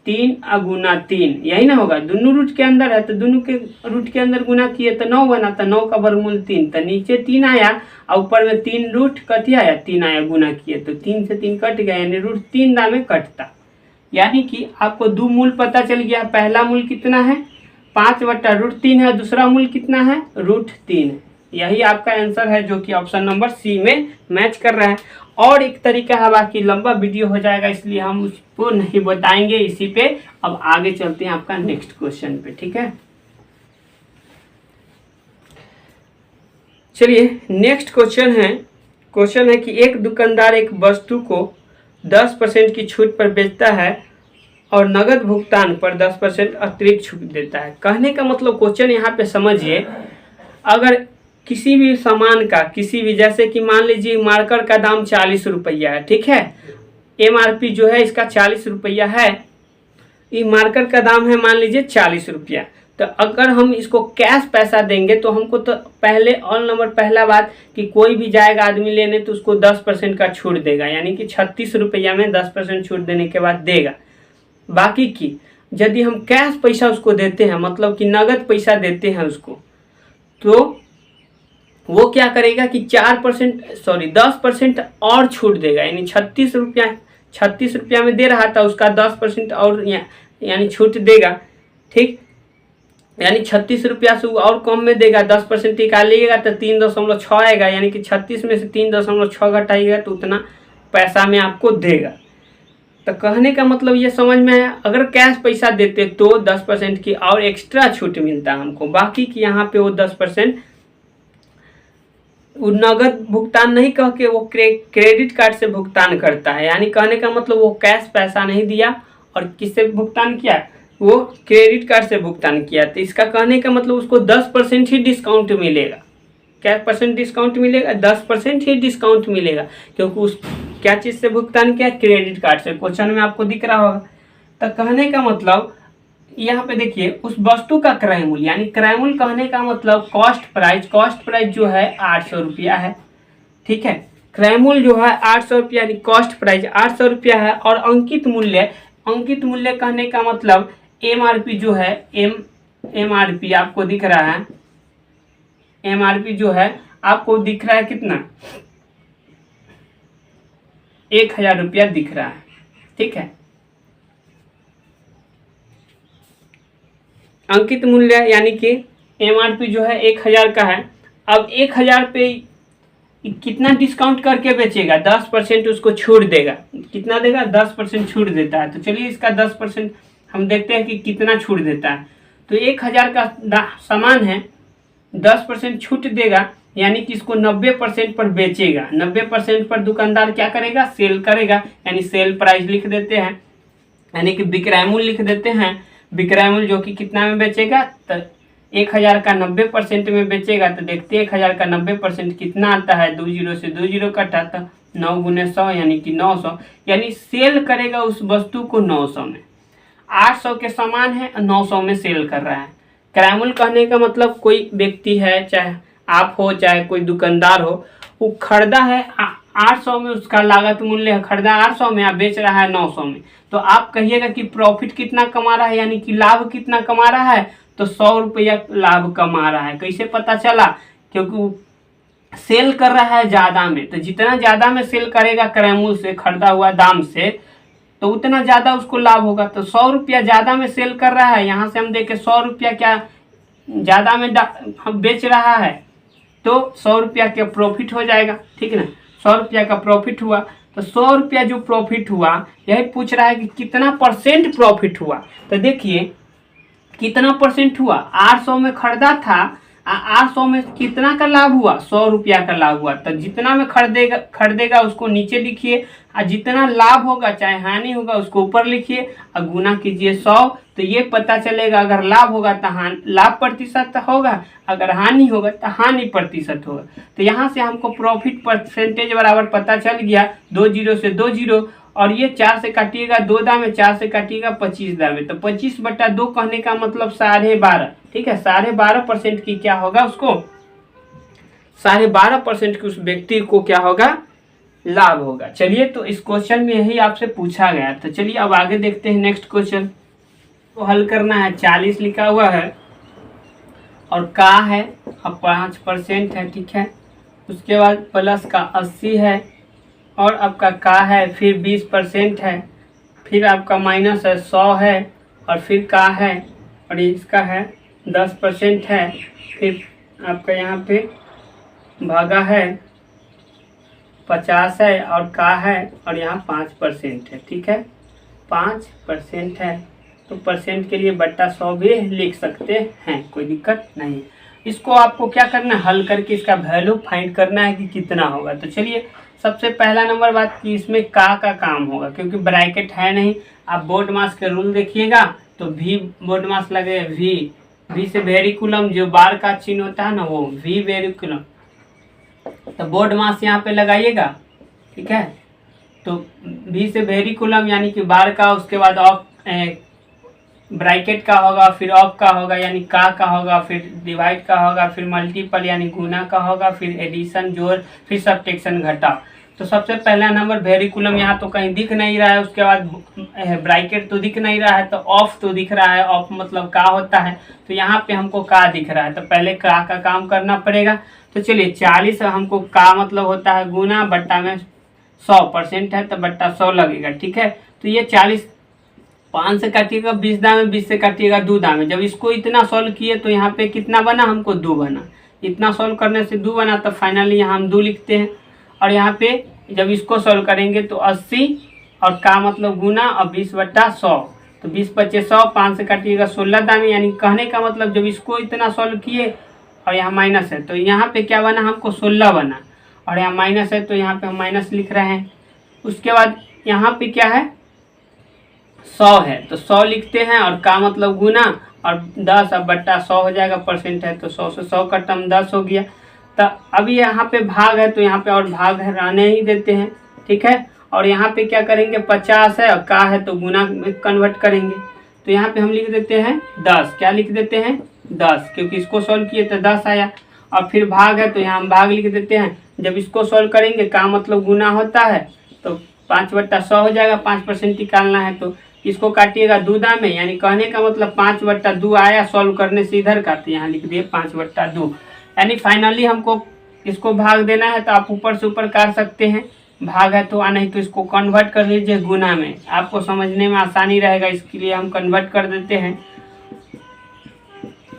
3 गुना 3 यही ना होगा, दोनों रूट के अंदर है तो दोनों के रूट के अंदर गुना किए तो 9 बना, तो 9 का वर्गमूल 3, तो नीचे 3 आया और ऊपर में 3 रूट कथी आया 3 आया, गुना किए तो 3 से 3 कट गया, यानी √3 दाम में कटता। यानी कि आपको 2 मूल पता चल गया, पहला मूल कितना है 5/√3 है, दूसरा मूल कितना है √3 है। यही आपका आंसर है जो कि ऑप्शन नंबर सी में मैच कर रहा है। और एक तरीका है, बाकी लंबा वीडियो हो जाएगा इसलिए हम उसको नहीं बताएंगे इसी पे। अब आगे चलते हैं आपका नेक्स्ट क्वेश्चन पे। ठीक है, चलिए नेक्स्ट क्वेश्चन है कि एक दुकानदार एक वस्तु को 10% की छूट पर बेचता है और नगद भुगतान पर 10% अतिरिक्त छूट देता है। कहने का मतलब क्वेश्चन यहाँ पे समझिए, अगर किसी भी सामान का किसी भी, जैसे कि मान लीजिए मार्कर का दाम 40 रुपया है, ठीक है, MRP जो है इसका 40 रुपया है, ये मार्कर का दाम है मान लीजिए 40 रुपया। तो अगर हम इसको कैश पैसा देंगे तो हमको तो पहले ऑल नंबर पहला बात कि कोई भी जाएगा आदमी लेने तो उसको 10% का छूट देगा, यानी कि 36 रुपया में 10% छूट देने के बाद देगा। बाकी की यदि हम कैश पैसा उसको देते हैं, मतलब कि नगद पैसा देते हैं उसको, तो वो क्या करेगा कि 10% और छूट देगा, यानी 36 ₹36 में दे रहा था उसका 10% और यानी छूट देगा, ठीक, यानी ₹36 से और कम में देगा, 10% निकालिएगा तो 3.6 आएगा, यानी कि 36 में से 3.6 घटाइएगा तो उतना पैसा में आपको देगा। तो कहने का मतलब ये समझ में है, अगर कैश पैसा देते तो 10% की और एक्स्ट्रा छूट मिलता हमको, बाकी की यहाँ पे वो 10% नगद भुगतान नहीं कह के वो क्रेडिट कार्ड से भुगतान करता है। यानी कहने का मतलब वो कैश पैसा नहीं दिया और किससे भुगतान किया, वो क्रेडिट कार्ड से भुगतान किया, तो इसका कहने का मतलब उसको 10% ही डिस्काउंट मिलेगा। क्या परसेंट डिस्काउंट मिलेगा, 10% ही डिस्काउंट मिलेगा, क्योंकि उस क्या चीज़ से भुगतान किया, क्रेडिट कार्ड से। क्वेश्चन में आपको दिख रहा होगा। तो कहने का मतलब यहाँ पे देखिए उस वस्तु का क्रय मूल्य, यानी क्रय मूल्य कहने का मतलब कॉस्ट प्राइस जो है 800 रुपया है, ठीक है। क्रय मूल्य जो है 800 रुपया, यानी कॉस्ट प्राइस 800 रुपया है। और अंकित मूल्य कहने का मतलब MRP जो है, MRP आपको दिख रहा है, MRP जो है आपको दिख रहा है कितना, 1000 रुपया दिख रहा है, ठीक है। अंकित मूल्य यानी कि MRP जो है 1000 का है। अब 1000 पे कितना डिस्काउंट करके बेचेगा, 10% उसको छूट देगा। कितना देगा, 10% छूट देता है। तो चलिए इसका 10% हम देखते हैं कि कितना छूट देता है। तो 1000 का सामान है, 10% छूट देगा, यानी कि इसको 90% पर बेचेगा। 90% पर दुकानदार क्या करेगा, सेल करेगा, यानी सेल प्राइस लिख देते हैं, यानी कि विक्रय मूल्य लिख देते हैं। विक्रय मूल्य जो कि कितना में बेचेगा, तो 1000 का 90% में बेचेगा। तो देखते हैं 1000 का 90% कितना आता है, 2 जीरो से 2 जीरो कटा तो 9 गुने 100 यानी कि 900, यानी सेल करेगा उस वस्तु को 900 में। 800 के सामान है, 900 में सेल कर रहा है। क्रय मूल्य कहने का मतलब कोई व्यक्ति है, चाहे आप हो चाहे कोई दुकानदार हो, वो खरीदा है 800 में, उसका लागत मूल्य है, खरीदा 800 में, आप बेच रहा है 900 में। तो आप कहिएगा कि प्रॉफिट कितना कमा रहा है, यानी कि लाभ कितना कमा रहा है, तो 100 रुपया लाभ कमा रहा है। कैसे पता चला, क्योंकि वो सेल कर रहा है ज़्यादा में। तो जितना ज़्यादा में सेल करेगा क्रय मूल्य से, खरीदा हुआ दाम से, तो उतना ज़्यादा उसको लाभ होगा। तो 100 रुपया ज़्यादा में सेल कर रहा है, यहाँ से हम देखें 100 रुपया क्या ज़्यादा में हम बेच रहा है, तो 100 रुपया का प्रॉफिट हो जाएगा, ठीक है ना। 100 रुपया का प्रॉफिट हुआ, तो 100 रुपया जो प्रॉफिट हुआ, यही पूछ रहा है कि कितना परसेंट प्रॉफिट हुआ। तो देखिए कितना परसेंट हुआ, 800 में खरीदा था, 800 में कितना का लाभ हुआ, 100 रुपया का लाभ हुआ। तो जितना में खरीदेगा उसको नीचे लिखिए, और जितना लाभ होगा चाहे हानि होगा उसको ऊपर लिखिए, और गुना कीजिए 100। तो ये पता चलेगा अगर लाभ होगा तो लाभ प्रतिशत होगा, अगर हानि होगा तो हानि प्रतिशत होगा। तो यहाँ से हमको प्रॉफिट परसेंटेज बराबर पता चल गया, 2 जीरो से 2 जीरो, और ये 4 से काटिएगा 2 दाम, 4 से काटिएगा 25 दाम। तो 25/2 कहने का मतलब 12.5, ठीक है। 12.5% की क्या होगा, उसको 12.5% की उस व्यक्ति को क्या होगा, लाभ होगा। चलिए, तो इस क्वेश्चन में यही आपसे पूछा गया। तो चलिए अब आगे देखते हैं नेक्स्ट क्वेश्चन को हल करना है। 40 लिखा हुआ है और का है, अब 5% है, ठीक है। उसके बाद प्लस का 80 है, और आपका का है, फिर 20% है, फिर आपका माइनस है 100 है, और फिर का है, और इसका है 10% है, फिर आपका यहाँ पे भागा है 50 है, और का है, और यहाँ 5% है, ठीक है। 5% है, तो परसेंट के लिए बट्टा 100 भी लिख सकते हैं, कोई दिक्कत नहीं। इसको आपको क्या करना है, हल करके इसका वैल्यू फाइंड करना है कि कितना होगा। तो चलिए, सबसे पहला नंबर बात कि इसमें का काम होगा, क्योंकि ब्रैकेट है नहीं। आप बोर्ड मास के रूल देखिएगा तो V बोर्ड मास लगे, V से वेरिकुलम, जो बार का चिन्ह होता है ना, वो V वेरिकुलम। तो बोर्ड मास यहाँ पे लगाइएगा, ठीक है। तो V से वेरिकुलम यानी कि बार का, उसके बाद ऑफ ब्रैकेट का होगा, फिर ऑफ का होगा यानी का होगा, फिर डिवाइड का होगा, फिर मल्टीपल यानी गुना का होगा, फिर एडिशन जोड़, फिर सब्ट्रैक्शन घटाव। तो सबसे पहला नंबर वेरिकुलम यहाँ तो कहीं दिख नहीं रहा है, उसके बाद ब्रैकेट तो दिख नहीं रहा है, तो ऑफ तो दिख रहा है, ऑफ मतलब का होता है, तो यहाँ पे हमको का दिख रहा है। तो पहले का काम करना पड़ेगा। तो चलिए 40 हमको का मतलब होता है गुना, बट्टा में 100% है तो बट्टा 100 लगेगा। ठीक है, तो ये 40 5 से काटिएगा 20 दाम में, 20 से काटिएगा 2 दाम में। जब इसको इतना सॉल्व किए तो यहाँ पे कितना बना, हमको 2 बना। इतना सॉल्व करने से 2 बना, तो फाइनली यहाँ हम 2 लिखते हैं। और यहाँ पे जब इसको सॉल्व करेंगे तो 80 और का मतलब गुना और 20/100, तो 20 × 100, 5 से काटिएगा 16 दाम। यानी कहने का मतलब जब इसको इतना सॉल्व किए और यहाँ माइनस है तो यहाँ पे क्या बना, हमको 16 बना, और यहाँ माइनस है तो यहाँ पे हम माइनस लिख रहे हैं। उसके बाद यहाँ पे क्या है, 100 है तो 100 लिखते हैं, और का मतलब गुना और 10 अब बट्टा 100 हो जाएगा। परसेंट है तो 100 से 100 का टर्म 10 हो गया। तो अभी यहाँ पे भाग है तो यहाँ पे और भाग रहने ही देते हैं। ठीक है, और यहाँ पे क्या करेंगे, 50 है और का है तो गुना में कन्वर्ट करेंगे। तो यहाँ पे हम लिख देते हैं 10। क्या लिख देते हैं, 10, क्योंकि इसको सॉल्व किए तो 10 आया। और फिर भाग है तो यहाँ हम भाग लिख देते हैं। जब इसको सॉल्व करेंगे का मतलब गुना होता है तो 5/100 हो जाएगा। 5% निकालना है तो इसको काटिएगा 2 दाम में, यानी कहने का मतलब 5/2 आया सॉल्व करने से इधर का, तो यहाँ लिख दिए 5/2। यानी फाइनली हमको इसको भाग देना है तो आप ऊपर से ऊपर काट सकते हैं। भाग है तो नहीं तो इसको कन्वर्ट कर लीजिए गुना में, आपको समझने में आसानी रहेगा, इसके लिए हम कन्वर्ट कर देते हैं।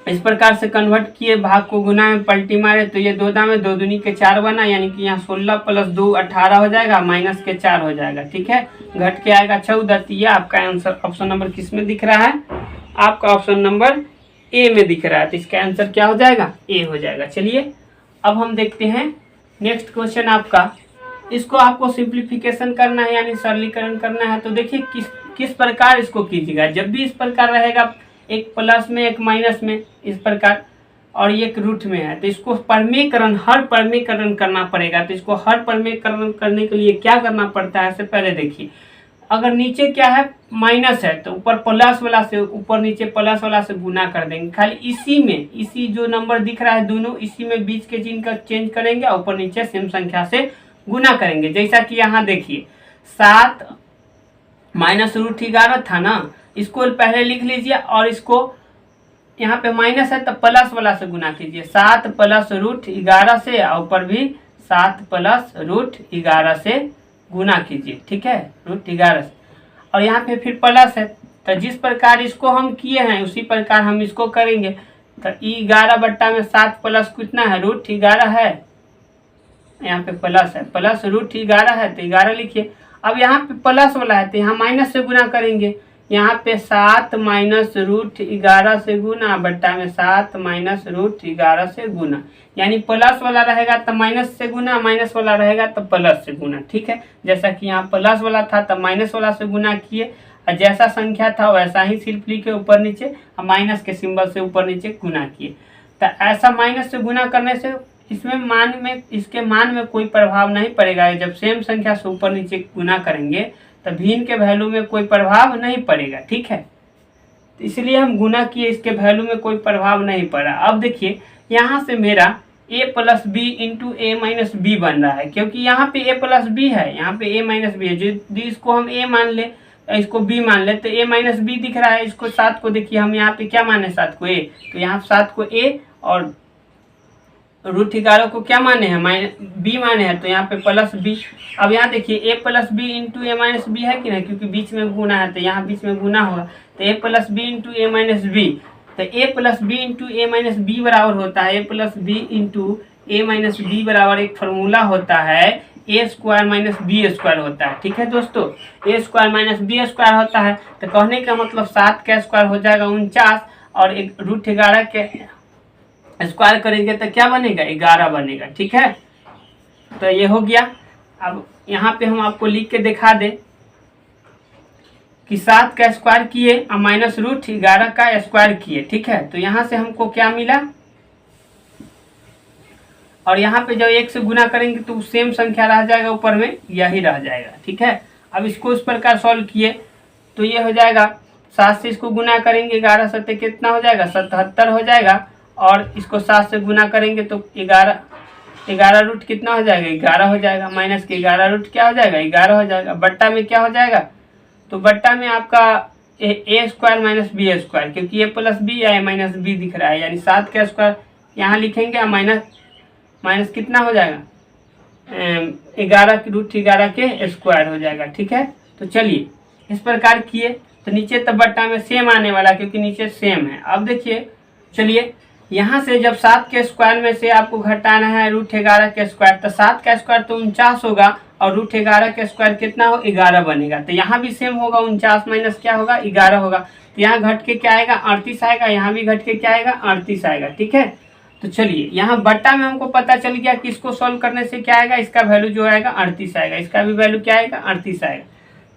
इस प्रकार से कन्वर्ट किए, भाग को गुना में पलटी मारे तो ये 2 दाम में 2 दूनी के 4 बना, यानी कि यहाँ 16 + 2 18 हो जाएगा, माइनस के 4 हो जाएगा। ठीक है, घट के आएगा 14। तो ये आपका आंसर ऑप्शन नंबर किस में दिख रहा है, आपका ऑप्शन नंबर ए में दिख रहा है। तो इसका आंसर क्या हो जाएगा, ए हो जाएगा। चलिए अब हम देखते हैं नेक्स्ट क्वेश्चन आपका। इसको आपको सिंप्लीफिकेशन करना है, यानी सरलीकरण करना है। तो देखिए किस प्रकार इसको कीजिएगा। जब भी इस प्रकार रहेगा, एक प्लस में एक माइनस में इस प्रकार, और एक रूट में है, तो इसको परमीकरण, हर परमीकरण करना पड़ेगा। तो इसको हर परमीकरण करने के लिए क्या करना पड़ता है, इससे पहले देखिए, अगर नीचे क्या है माइनस है तो ऊपर प्लस वाला से, ऊपर नीचे प्लस वाला से गुना कर देंगे। खाली इसी में, इसी जो नंबर दिख रहा है दोनों, इसी में बीच के चिन्ह का चेंज करेंगे और ऊपर नीचे सेम संख्या से गुना करेंगे। जैसा कि यहाँ देखिए 7 -√11 था ना, इसको पहले लिख लीजिए, और इसको यहाँ पे माइनस है तो प्लस वाला से गुना कीजिए। 7 + √11 से, और ऊपर भी 7 + √11 से गुना कीजिए। ठीक है, √11 से, और यहाँ पे फिर प्लस है। तो जिस प्रकार इसको हम किए हैं उसी प्रकार हम इसको करेंगे। तो 11/7 प्लस कितना है, √11 है, यहाँ पे प्लस है, प्लस √11 है तो 11 लिखिए। अब यहाँ पे प्लस वाला है तो यहाँ माइनस से गुना करेंगे। यहाँ पे 7 -√11 से गुना बट्टा में 7 -√11 से गुना, यानी प्लस वाला रहेगा तो माइनस से गुना, माइनस वाला रहेगा तो प्लस से गुना। ठीक है, जैसा कि यहाँ प्लस वाला था तो माइनस वाला से गुना किए, और जैसा संख्या था वैसा ही सिर्फ लिखे ऊपर नीचे, और माइनस के सिंबल से ऊपर नीचे गुना किए। तो ऐसा माइनस से गुना करने से इसमें मान में, इसके मान में कोई प्रभाव नहीं पड़ेगा। जब सेम संख्या से ऊपर नीचे गुना करेंगे तो भिन्न के वैल्यू में कोई प्रभाव नहीं पड़ेगा। ठीक है, तो इसलिए हम गुना किए, इसके वैल्यू में कोई प्रभाव नहीं पड़ा। अब देखिए यहाँ से मेरा a + b × a - b बन रहा है, क्योंकि यहाँ पे a + b है, यहाँ पे a - b है। यदि इसको हम a मान ले, इसको b मान ले, तो a - b दिख रहा है। इसको 7 को देखिए, हम यहाँ पे क्या माने, 7 को a, तो यहाँ 7 को a और √11 को क्या माने हैं, b माने हैं, तो यहाँ पे +b। अब यहाँ देखिए a + b × a - b है कि नहीं, क्योंकि बीच में गुना है तो यहाँ बीच में गुना होगा, तो a + b × a - b, तो a + b × a - b बराबर होता है, a + b × a - b बराबर एक फार्मूला होता है a² - b² होता है। ठीक है दोस्तों, a² - b² होता है। तो कहने का मतलब 7 का स्क्वायर हो जाएगा 49, और एक √11 के स्क्वायर करेंगे तो क्या बनेगा, 11 बनेगा। ठीक है, तो ये हो गया। अब यहाँ पे हम आपको लिख के दिखा दें कि 7 का स्क्वायर किए और -√11 का स्क्वायर किए। ठीक है, तो यहाँ से हमको क्या मिला, और यहाँ पे जब 1 से गुना करेंगे तो सेम संख्या रह जाएगा, ऊपर में यही रह जाएगा। ठीक है, अब इसको इस प्रकार सॉल्व किए तो ये हो जाएगा, 7 से इसको गुना करेंगे, 11 7 कितना हो जाएगा, 77 हो जाएगा, और इसको 7 से गुना करेंगे तो 11 रूट कितना हो जाएगा, 11 हो जाएगा, माइनस के 11 रूट क्या हो जाएगा, 11 हो जाएगा। बट्टा में क्या हो जाएगा, तो बट्टा में आपका a² - b², क्योंकि a + b या a - b दिख रहा है, यानी 7 का स्क्वायर यहाँ लिखेंगे, माइनस कितना हो जाएगा, 11 के स्क्वायर हो जाएगा। ठीक है, तो चलिए इस प्रकार किए तो नीचे तब बट्टा में सेम आने वाला, क्योंकि नीचे सेम है। अब देखिए, चलिए यहाँ से जब 7 के स्क्वायर में से आपको घटाना है √11 के स्क्वायर, तो 7 का स्क्वायर तो 49 होगा और √11 के स्क्वायर कितना हो, 11 बनेगा। तो यहाँ भी सेम होगा, 49 माइनस क्या होगा, 11 होगा। तो यहाँ घट के क्या आएगा, 38 आएगा। यहाँ भी घट के क्या आएगा, 38 आएगा। ठीक है, तो चलिए यहाँ बट्टा में हमको पता चल गया कि इसको सॉल्व करने से क्या आएगा, इसका वैल्यू जो आएगा 38 आएगा, इसका भी वैल्यू क्या आएगा, 38 आएगा।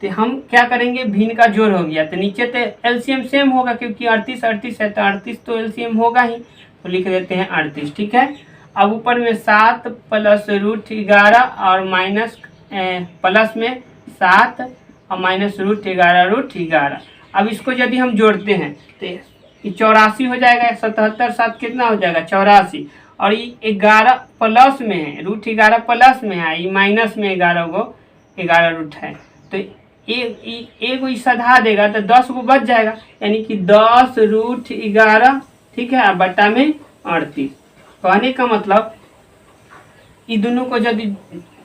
तो हम क्या करेंगे, भिन्न का जोड़ हो गया, तो नीचे तो एलसीएम सेम होगा, क्योंकि 38 38 है तो 38 तो एलसीएम होगा ही, तो लिख देते हैं 38। ठीक है, अब ऊपर में 7 प्लस √11 और माइनस प्लस में 7 और माइनस √11। अब इसको यदि हम जोड़ते हैं तो ये 84 हो जाएगा। 77 7 कितना हो जाएगा, 84। और ये 11 प्लस में है, √11 प्लस में है, ये माइनस में 11 रूट है, तो एक सधा देगा तो 10 को बच जाएगा, यानी कि 10 √11। ठीक है, बट्टा में 38। कहने का मतलब ये दोनों को यदि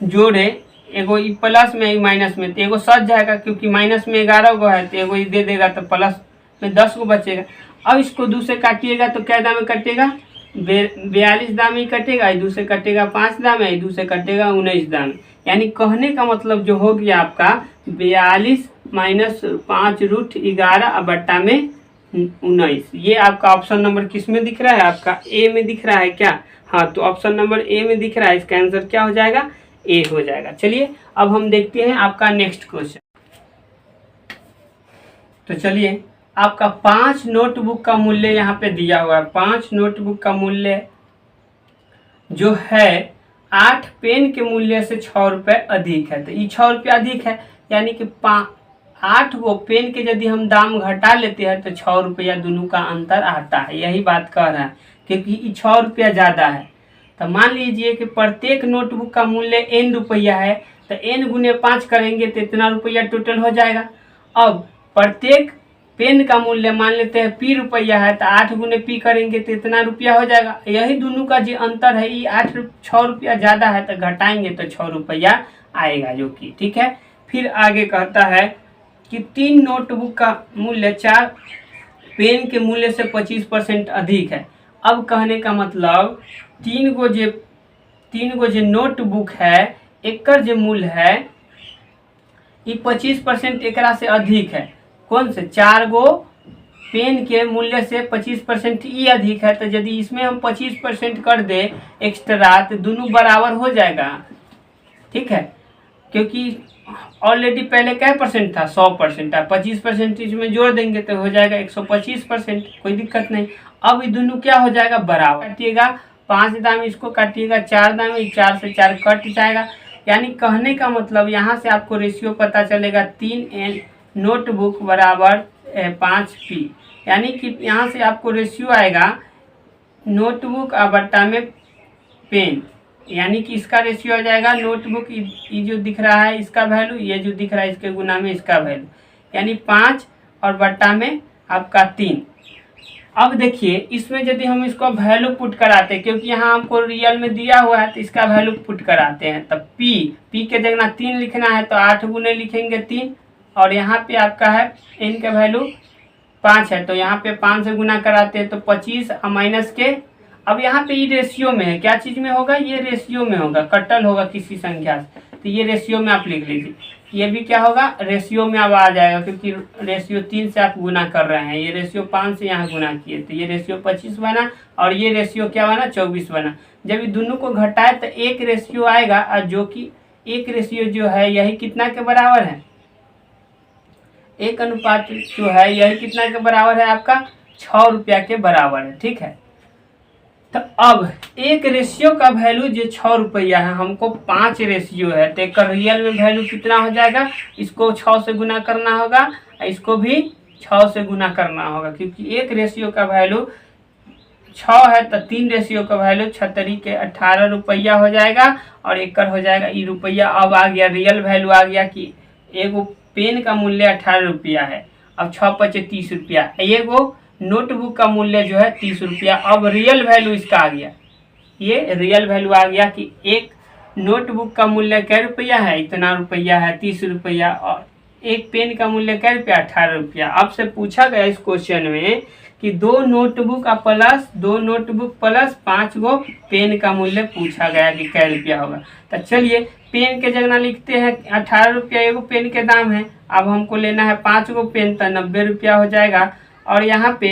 जोड़े, एगो प्लस में एगो माइनस में, तो एगो सच जाएगा, क्योंकि माइनस में 11 गो है, तो एगो दे देगा तो प्लस में 10 को बचेगा। अब इसको 2 से काटिएगा तो क्या दाम में कटेगा, 42 दाम ही कटेगा, 2 से कटेगा 5 दाम है, 2 से कटेगा 19 दाम। यानी कहने का मतलब जो हो गया आपका 42 माइनस 5 √11 बट्टा में 19। ये आपका ऑप्शन नंबर किस में दिख रहा है, आपका ए में दिख रहा है क्या, हाँ, तो ऑप्शन नंबर ए में दिख रहा है, इसका आंसर क्या हो जाएगा, ए हो जाएगा। चलिए अब हम देखते हैं आपका नेक्स्ट क्वेश्चन। तो चलिए आपका 5 नोटबुक का मूल्य यहाँ पे दिया हुआ है। 5 नोटबुक का मूल्य जो है 8 पेन के मूल्य से 6 रुपये अधिक है, तो ये 6 रुपये अधिक है, यानी कि 8 गो पेन के यदि हम दाम घटा लेते हैं तो 6 रुपया दोनों का अंतर आता है, यही बात कह रहा है, क्योंकि ये 6 रुपया ज़्यादा है। तो मान लीजिए कि प्रत्येक नोटबुक का मूल्य n रुपया है, तो n गुने 5 करेंगे तो इतना रुपया टोटल हो जाएगा। अब प्रत्येक पेन का मूल्य मान लेते हैं p रुपया है, तो 8 गुने p करेंगे तो इतना रुपया हो जाएगा। यही दोनों का जो अंतर है, ये 6 रुपया ज़्यादा है, तो घटाएंगे तो 6 रुपया आएगा, जो कि ठीक है। फिर आगे कहता है कि 3 नोटबुक का मूल्य 4 पेन के मूल्य से 25% अधिक है। अब कहने का मतलब 3 गो जो नोटबुक है, एकर जो मूल्य है ये 25% एकरा से अधिक है। कौन से, 4 गो पेन के मूल्य से 25% ये अधिक है, तो यदि इसमें हम 25% कर दे एक्स्ट्रा तो दोनों बराबर हो जाएगा। ठीक है, क्योंकि ऑलरेडी पहले क्या परसेंट था, 100% था, 25% इसमें जोड़ देंगे तो हो जाएगा 125%, कोई दिक्कत नहीं। अब ये दोनों क्या हो जाएगा, बराबर। काटिएगा 5 दाम, इसको काटिएगा 4 दाम, 4 से 4 कट जाएगा। यानी कहने का मतलब यहाँ से आपको रेशियो पता चलेगा 3 नोटबुक बराबर 5p, यानी कि यहाँ से आपको रेशियो आएगा नोटबुक बट्टा में पेन, यानी कि इसका रेशियो आ जाएगा नोटबुक ये जो दिख रहा है इसका वैल्यू, ये जो दिख रहा है इसके गुना में इसका वैल्यू, यानी 5 और बट्टा में आपका 3। अब देखिए इसमें यदि हम इसको वैल्यू पुट कराते हैं, क्योंकि यहाँ हमको रियल में दिया हुआ है, तो इसका वैल्यू पुट कराते हैं, तब p के जगह 3 लिखना है तो 8 गुने लिखेंगे 3, और यहाँ पे आपका है n का वैल्यू 5 है, तो यहाँ पे 5 से गुना कराते हैं तो 25 माइनस के। अब यहाँ पे ये रेशियो में है, क्या चीज़ में होगा, ये रेशियो में होगा, कटल होगा किसी संख्या से, तो ये रेशियो में आप लिख लीजिए। ये भी क्या होगा, रेशियो में अब आ जाएगा, क्योंकि रेशियो 3 से आप गुना कर रहे हैं, ये रेशियो 5 से यहाँ गुना किए तो ये रेशियो 25 बना, और ये रेशियो क्या बना, 24 बना। जब ये दोनों को घटाए तो एक रेशियो आएगा, और जो कि एक रेशियो जो है यही कितना के बराबर है, 1 अनुपात जो है यही कितना के बराबर है, आपका 6 रुपया के बराबर है। ठीक है, तो अब एक रेशियो का वैल्यू जो 6 रुपया है, हमको 5 रेशियो है, तो एक रियल में वैल्यू कितना हो जाएगा, इसको 6 से गुना करना होगा, इसको भी 6 से गुना करना होगा, क्योंकि एक रेशियो का वैल्यू 6 है, तो 3 रेशियो का वैल्यू 6 के 18 रुपया हो जाएगा, और एक हो जाएगा ये रुपया। अब आ गया रियल वैल्यू, आ गया कि एगो पेन का मूल्य 18 रुपया है, अब 6 पचे 30 रुपया, एगो नोटबुक का मूल्य जो है 30 रुपया। अब रियल वैल्यू इसका आ गया, ये रियल वैल्यू आ गया कि एक नोटबुक का मूल्य क्या रुपया है, इतना रुपया है 30 रुपया, और एक पेन का मूल्य क्या रुपया, 18 रुपया। आपसे पूछा गया इस क्वेश्चन में कि दो नोटबुक प्लस 5 गो पेन का मूल्य पूछा गया कि क्या रुपया होगा। तो चलिए पेन के जगह लिखते हैं 18 रुपया एगो पेन के दाम है। अब हमको लेना है 5 गो पेन, तो 90 रुपया हो जाएगा। और यहाँ पे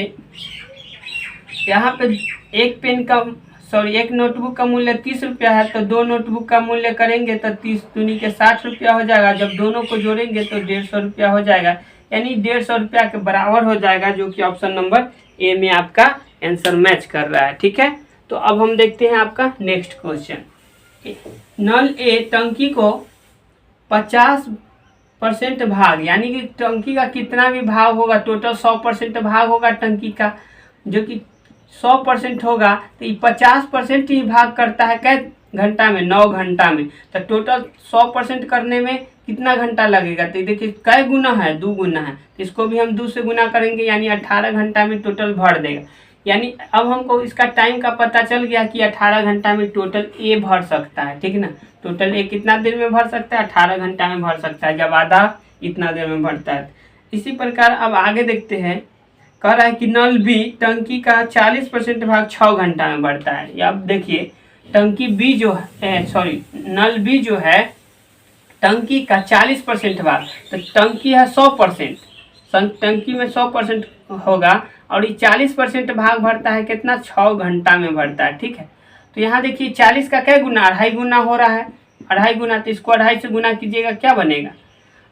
एक नोटबुक का मूल्य 30 रुपया है, तो दो नोटबुक का मूल्य करेंगे तो 30 दूनी के 60 रुपया हो जाएगा। जब दोनों को जोड़ेंगे तो 150 रुपया हो जाएगा, यानी 150 रुपया के बराबर हो जाएगा, जो कि ऑप्शन नंबर ए में आपका आंसर मैच कर रहा है। ठीक है, तो अब हम देखते हैं आपका नेक्स्ट क्वेश्चन। नल ए टंकी को 50% भाग, यानी कि टंकी का कितना भी भाग होगा, टोटल 100% भाग होगा टंकी का, जो कि 100% होगा, तो ये 50% ही भाग करता है कै घंटा में, 9 घंटा में। तो टोटल 100% करने में कितना घंटा लगेगा, तो देखिए कै गुना है, 2 गुना है, तो इसको भी हम 2 से गुना करेंगे, यानी 18 घंटा में टोटल भर देगा। यानी अब हमको इसका टाइम का पता चल गया कि 18 घंटा में टोटल ए भर सकता है। ठीक ना, टोटल ए कितना देर में भर सकता है, 18 घंटा में भर सकता है, जब आधा इतना देर में भरता है। इसी प्रकार अब आगे देखते हैं, कह रहा है कि नल बी टंकी का 40% भाग 6 घंटा में भरता है। या अब देखिए टंकी बी जो है, नल बी जो है टंकी का 40% भाग, तो टंकी है 100%, टंकी में 100% होगा, और ये 40% भाग भरता है कितना, 6 घंटा में भरता है। ठीक है, तो यहाँ देखिए 40 का क्या गुना, 2.5 गुना हो रहा है, 2.5 गुना, तो इसको 2.5 से गुना कीजिएगा, क्या बनेगा,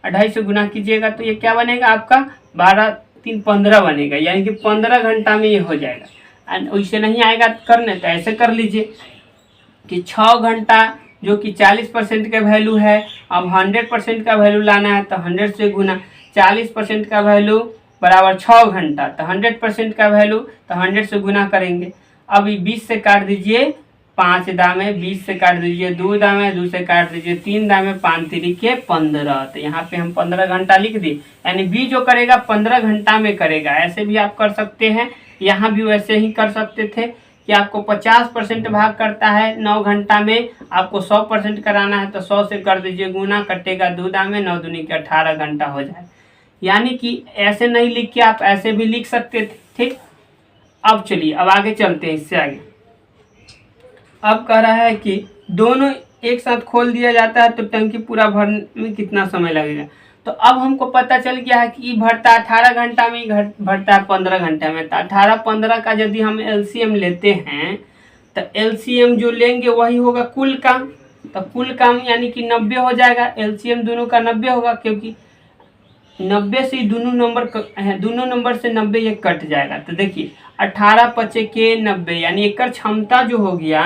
2.5 से गुना कीजिएगा तो ये क्या बनेगा आपका 12 3 15 बनेगा, यानी कि 15 घंटा में ये हो जाएगा। एंड वैसे नहीं आएगा करने तो ऐसे कर लीजिए कि 6 घंटा जो कि 40% का वैल्यू है, अब 100% का वैल्यू लाना है तो 100 से गुना, 40% का वैल्यू बराबर 6 घंटा, तो 100% का वैल्यू तो 100 से गुना करेंगे। अब 20 से काट दीजिए 5 दामे, 20 से काट दीजिए 2 दामे, 2 से काट दीजिए 3 दामे, 5 तिरिके 15, तो यहाँ पे हम 15 घंटा लिख दिए, यानी बी जो करेगा 15 घंटा में करेगा। ऐसे भी आप कर सकते हैं, यहाँ भी वैसे ही कर सकते थे कि आपको 50% भाग करता है 9 घंटा में, आपको 100% कराना है तो 100 से कर दीजिए गुना, कटेगा 2 दामे, 9 दूनी के 18 घंटा हो जाए। यानी कि ऐसे नहीं लिख के आप ऐसे भी लिख सकते थे। ठीक, अब चलिए अब आगे चलते हैं, इससे आगे अब कह रहा है कि दोनों एक साथ खोल दिया जाता है तो टंकी पूरा भरने में कितना समय लगेगा। तो अब हमको पता चल गया है कि भरता 18 घंटा में, भरता है 15 घंटे में, तो 18-15 का यदि हम एलसीएम लेते हैं तो एलसीएम जो लेंगे वही होगा कुल काम, तो कुल काम यानी कि 90 हो जाएगा। एलसीएम दोनों का 90 होगा, क्योंकि 90 से दोनों नंबर से 90 ये कट जाएगा। तो देखिए 18 पचे के 90, यानी एक क्षमता जो हो गया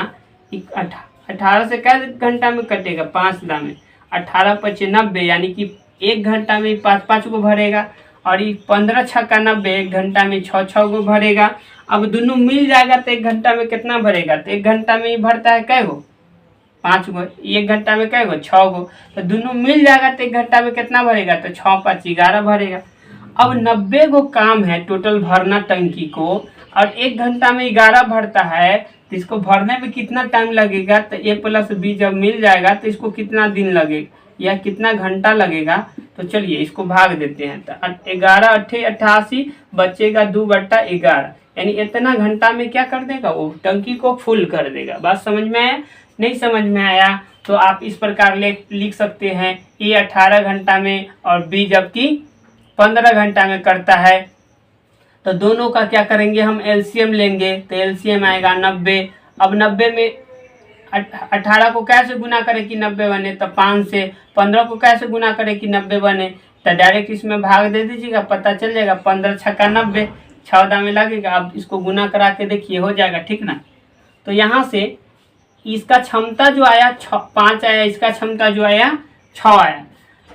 18 से क्या घंटा में कटेगा, 5 दामे, 18 पचे 90, यानी कि 1 घंटा में 5-5 को भरेगा, और ये 15 छक्का 90, 1 घंटा में 6-6 को भरेगा। अब दोनों मिल जाएगा तो 1 घंटा में कितना भरेगा, तो 1 घंटा में ये भरता है कै गो, 5 गो, 1 घंटा में कै गो, 6 गो, तो दोनों मिल जाएगा तो 1 घंटा में कितना भरेगा, तो 6-5 11 भरेगा। अब 90 गो काम है टोटल भरना टंकी को, और 1 घंटा में 11 भरता है, तो इसको भरने में कितना टाइम लगेगा, तो A + B जब मिल जाएगा तो इसको कितना दिन लगेगा या कितना घंटा लगेगा। तो चलिए इसको भाग देते हैं, तो 11 8 88 बचेगा 2/11, यानी इतना घंटा में क्या कर देगा, वो टंकी को फुल कर देगा। बात समझ में आया, नहीं समझ में आया तो आप इस प्रकार लिख सकते हैं, A 18 घंटा में और B जबकि 15 घंटा में करता है। तो दोनों का क्या करेंगे, हम एलसीएम लेंगे, तो एलसीएम आएगा 90। अब 90 में 18 को कैसे गुना करें कि 90 बने, तो 5 से, 15 को कैसे गुना करें कि 90 बने, तो डायरेक्ट इसमें भाग दे दीजिएगा, पता चल जाएगा, 15 छक्का 90, 6 दामे लगेगा। अब इसको गुना करा के देखिए हो जाएगा। ठीक ना, तो यहाँ से इसका क्षमता जो आया 5 आया, इसका क्षमता जो आया 6 आया।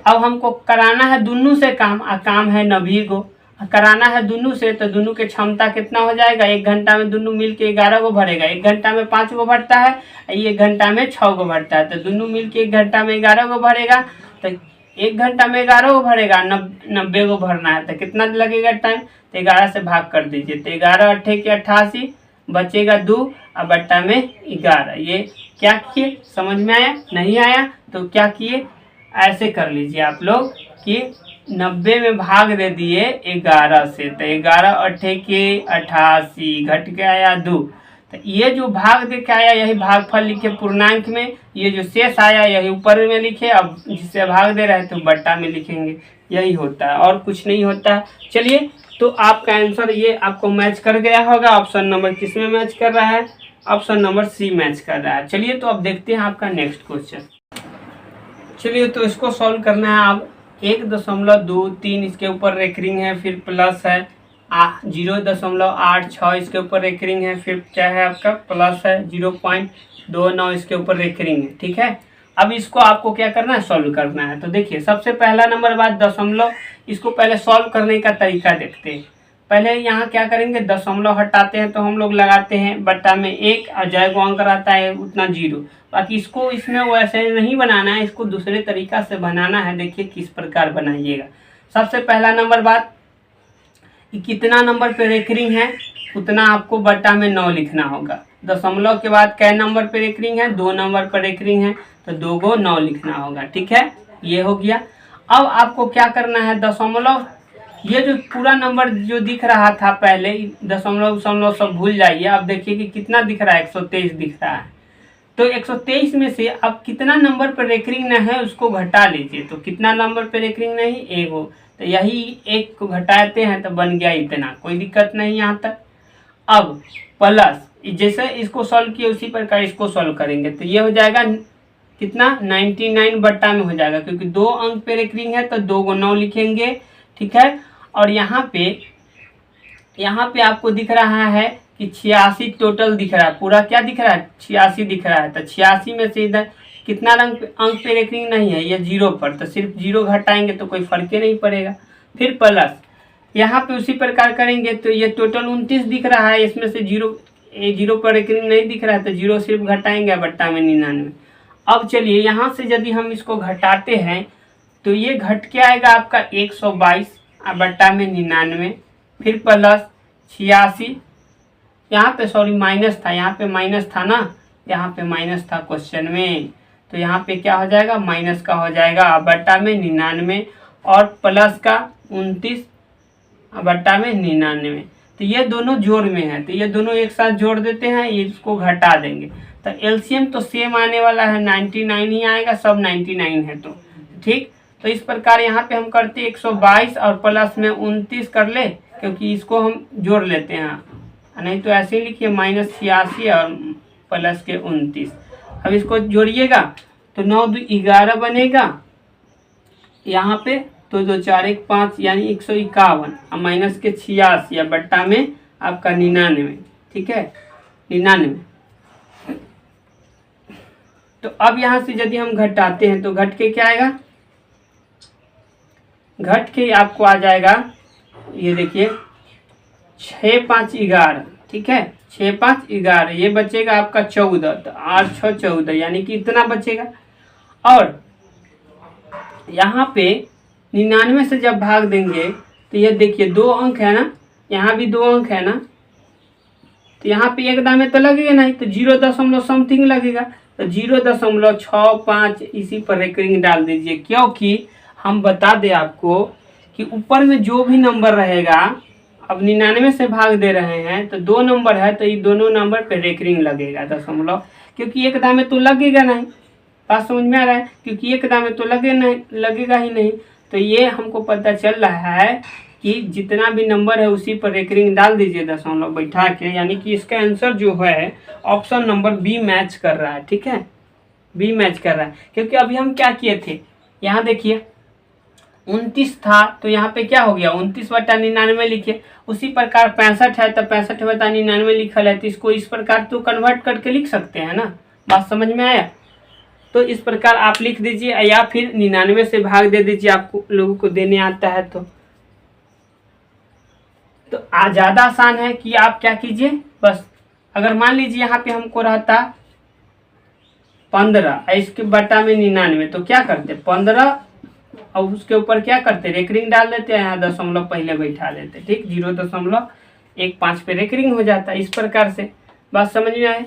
अब हमको कराना है दोनों से काम, काम है 90 को कराना है दोनों से, तो दोनों के क्षमता कितना हो जाएगा, 1 घंटा में दोनों मिलके 11 को भरेगा, 1 घंटा में 5 को भरता है, 1 घंटा में 6 को भरता है, तो दोनों मिलके 1 घंटा में 11 को भरेगा, तो 1 घंटा में 11 को भरेगा, 90 को भरना है, तो कितना लगेगा टाइम, तो 11 से भाग कर दीजिए, तो 11 8 के 88 बचेगा 2 और बट्टा में 11, ये क्या किए, समझ में आया? नहीं आया तो क्या किए, ऐसे कर लीजिए आप लोग कि 90 में भाग दे दिए 11 से, तो 11 अट्ठे के 88, घट के आया 2। तो ये जो भाग दे के आया यही भागफल लिखे पूर्णांक में, ये जो शेष आया यही ऊपर में लिखे, अब जिससे भाग दे रहे हैं तो बट्टा में लिखेंगे, यही होता है और कुछ नहीं होता है। चलिए, तो आपका आंसर ये आपको मैच कर गया होगा। ऑप्शन नंबर किस में मैच कर रहा है? ऑप्शन नंबर सी मैच कर रहा है। चलिए, तो अब देखते हैं आपका नेक्स्ट क्वेश्चन। चलिए, तो इसको सॉल्व करना है। अब 1.23 इसके ऊपर रेकरिंग है, फिर प्लस है 0.86 इसके ऊपर रेकरिंग है, फिर क्या है आपका प्लस है 0.29 इसके ऊपर रेकरिंग है। ठीक है, अब इसको आपको क्या करना है, सॉल्व करना है। तो देखिए, सबसे पहला नंबर बात दशमलव, इसको पहले सॉल्व करने का तरीका देखते हैं। पहले यहाँ क्या करेंगे, दशमलव हटाते हैं तो हम लोग लगाते हैं बट्टा में 1 और जय को अंक रहता है उतना 0। बाकी इसको इसमें वैसे नहीं बनाना है, इसको दूसरे तरीका से बनाना है। देखिए किस प्रकार बनाइएगा। सबसे पहला नंबर बात कि कितना नंबर पे रेकरिंग है उतना आपको बट्टा में 9 लिखना होगा। दशमलव के बाद कै नंबर पे रेकरिंग है, 2 नंबर पर रेकरिंग है, तो 2 को 9 लिखना होगा। ठीक है, ये हो गया। अब आपको क्या करना है, दशमलव, ये जो पूरा नंबर जो दिख रहा था पहले, दशमलव दशमलव सब भूल जाइए। अब देखिए कि कितना दिख रहा है, 123 दिख रहा है। तो 123 में से अब कितना नंबर पर रेकरिंग न है उसको घटा लीजिए। तो कितना नंबर पर रेकरिंग नहीं, 1 हो, तो यही 1 को घटाते हैं तो बन गया इतना, कोई दिक्कत नहीं यहाँ तक। अब प्लस, जैसे इसको सॉल्व किए उसी प्रकार इसको सॉल्व करेंगे तो ये हो जाएगा कितना, 99 बट्टा में हो जाएगा, क्योंकि 2 अंक पे रेकरिंग है तो 2 को 9 लिखेंगे। ठीक है, और यहाँ पे आपको दिख रहा है कि 86 टोटल दिख रहा है, पूरा क्या दिख रहा है, 86 दिख रहा है। तो 86 में से इधर कितना अंक पे रेकरिंग नहीं है, ये 0 पर, तो सिर्फ 0 घटाएंगे तो कोई फर्क ही नहीं पड़ेगा। फिर प्लस, यहाँ पे उसी प्रकार करेंगे तो ये टोटल 29 दिख रहा है, इसमें से 0 पर रेकरिंग नहीं दिख रहा है तो 0 सिर्फ घटाएंगे बट्टा में 99। अब चलिए, यहाँ से यदि हम इसको घटाते हैं तो ये घट के आएगा आपका 122 बट्टा में 99, फिर प्लस 86, यहाँ पे सॉरी माइनस था, यहाँ पे माइनस था ना, यहाँ पे माइनस था क्वेश्चन में, तो यहाँ पे क्या हो जाएगा, माइनस का हो जाएगा बट्टा में 99 और प्लस का 29 बट्टा में 99। तो ये दोनों जोड़ में है तो ये दोनों एक साथ जोड़ देते हैं, ये इसको घटा देंगे तो एलसीएम तो सेम आने वाला है, 99 ही आएगा, सब 99 है। तो ठीक, तो इस प्रकार यहाँ पे हम करते 122 और प्लस में 29 कर ले, क्योंकि इसको हम जोड़ लेते हैं, नहीं तो ऐसे ही लिखिए -86 और प्लस के 29। अब इसको जोड़िएगा तो 9 2 11 बनेगा यहाँ पे, तो 2 4 1 5 यानी 151 और माइनस के 86 या बट्टा में आपका 99। ठीक है, 99। तो अब यहाँ से यदि हम घटाते हैं तो घट के क्या आएगा, घट के आपको आ जाएगा, ये देखिए 6 5 11। ठीक है, 6 5 11, ये बचेगा आपका 14, तो 8 6 14 यानी कि इतना बचेगा। और यहाँ पे 99 से जब भाग देंगे तो ये देखिए 2 अंक है ना, यहाँ भी 2 अंक है ना, तो यहाँ पे एक दामे तो लगेगा नहीं, तो 0 समथिंग लगेगा, तो 0.65 इसी पर रेकरिंग डाल दीजिए। क्योंकि हम बता दें आपको कि ऊपर में जो भी नंबर रहेगा, अब 99 से भाग दे रहे हैं तो 2 नंबर है तो ये दोनों नंबर पे रेकरिंग लगेगा दशमलव, क्योंकि एक दामे तो लगेगा नहीं। बात समझ में आ रहा है, क्योंकि एक दामे तो लगेगा ही नहीं। तो ये हमको पता चल रहा है कि जितना भी नंबर है उसी पर रेकरिंग डाल दीजिए दशमलव बैठा के, यानी कि इसका आंसर जो है ऑप्शन नंबर बी मैच कर रहा है। ठीक है, बी मैच कर रहा है, क्योंकि अभी हम क्या किए थे, यहाँ देखिए 29 था तो यहाँ पे क्या हो गया, 29 बटा 99 लिखे। उसी प्रकार 65 है तो 65 बटा 99 लिखल है, तो इसको इस प्रकार तो कन्वर्ट करके लिख सकते हैं ना। बात समझ में आया, तो इस प्रकार आप लिख दीजिए या फिर 99 से भाग दे दीजिए, आपको लोगों को देने आता है तो ज़्यादा आसान है कि आप क्या कीजिए, बस अगर मान लीजिए यहाँ पे हमको रहता 15 इसके बटा में 99, तो क्या करते 15 और उसके ऊपर क्या करते रेकरिंग डाल देते हैं, यहाँ दशमलव पहले बैठा देते। ठीक, 0.15 पे रेकरिंग हो जाता है। इस प्रकार से बात समझ में आए।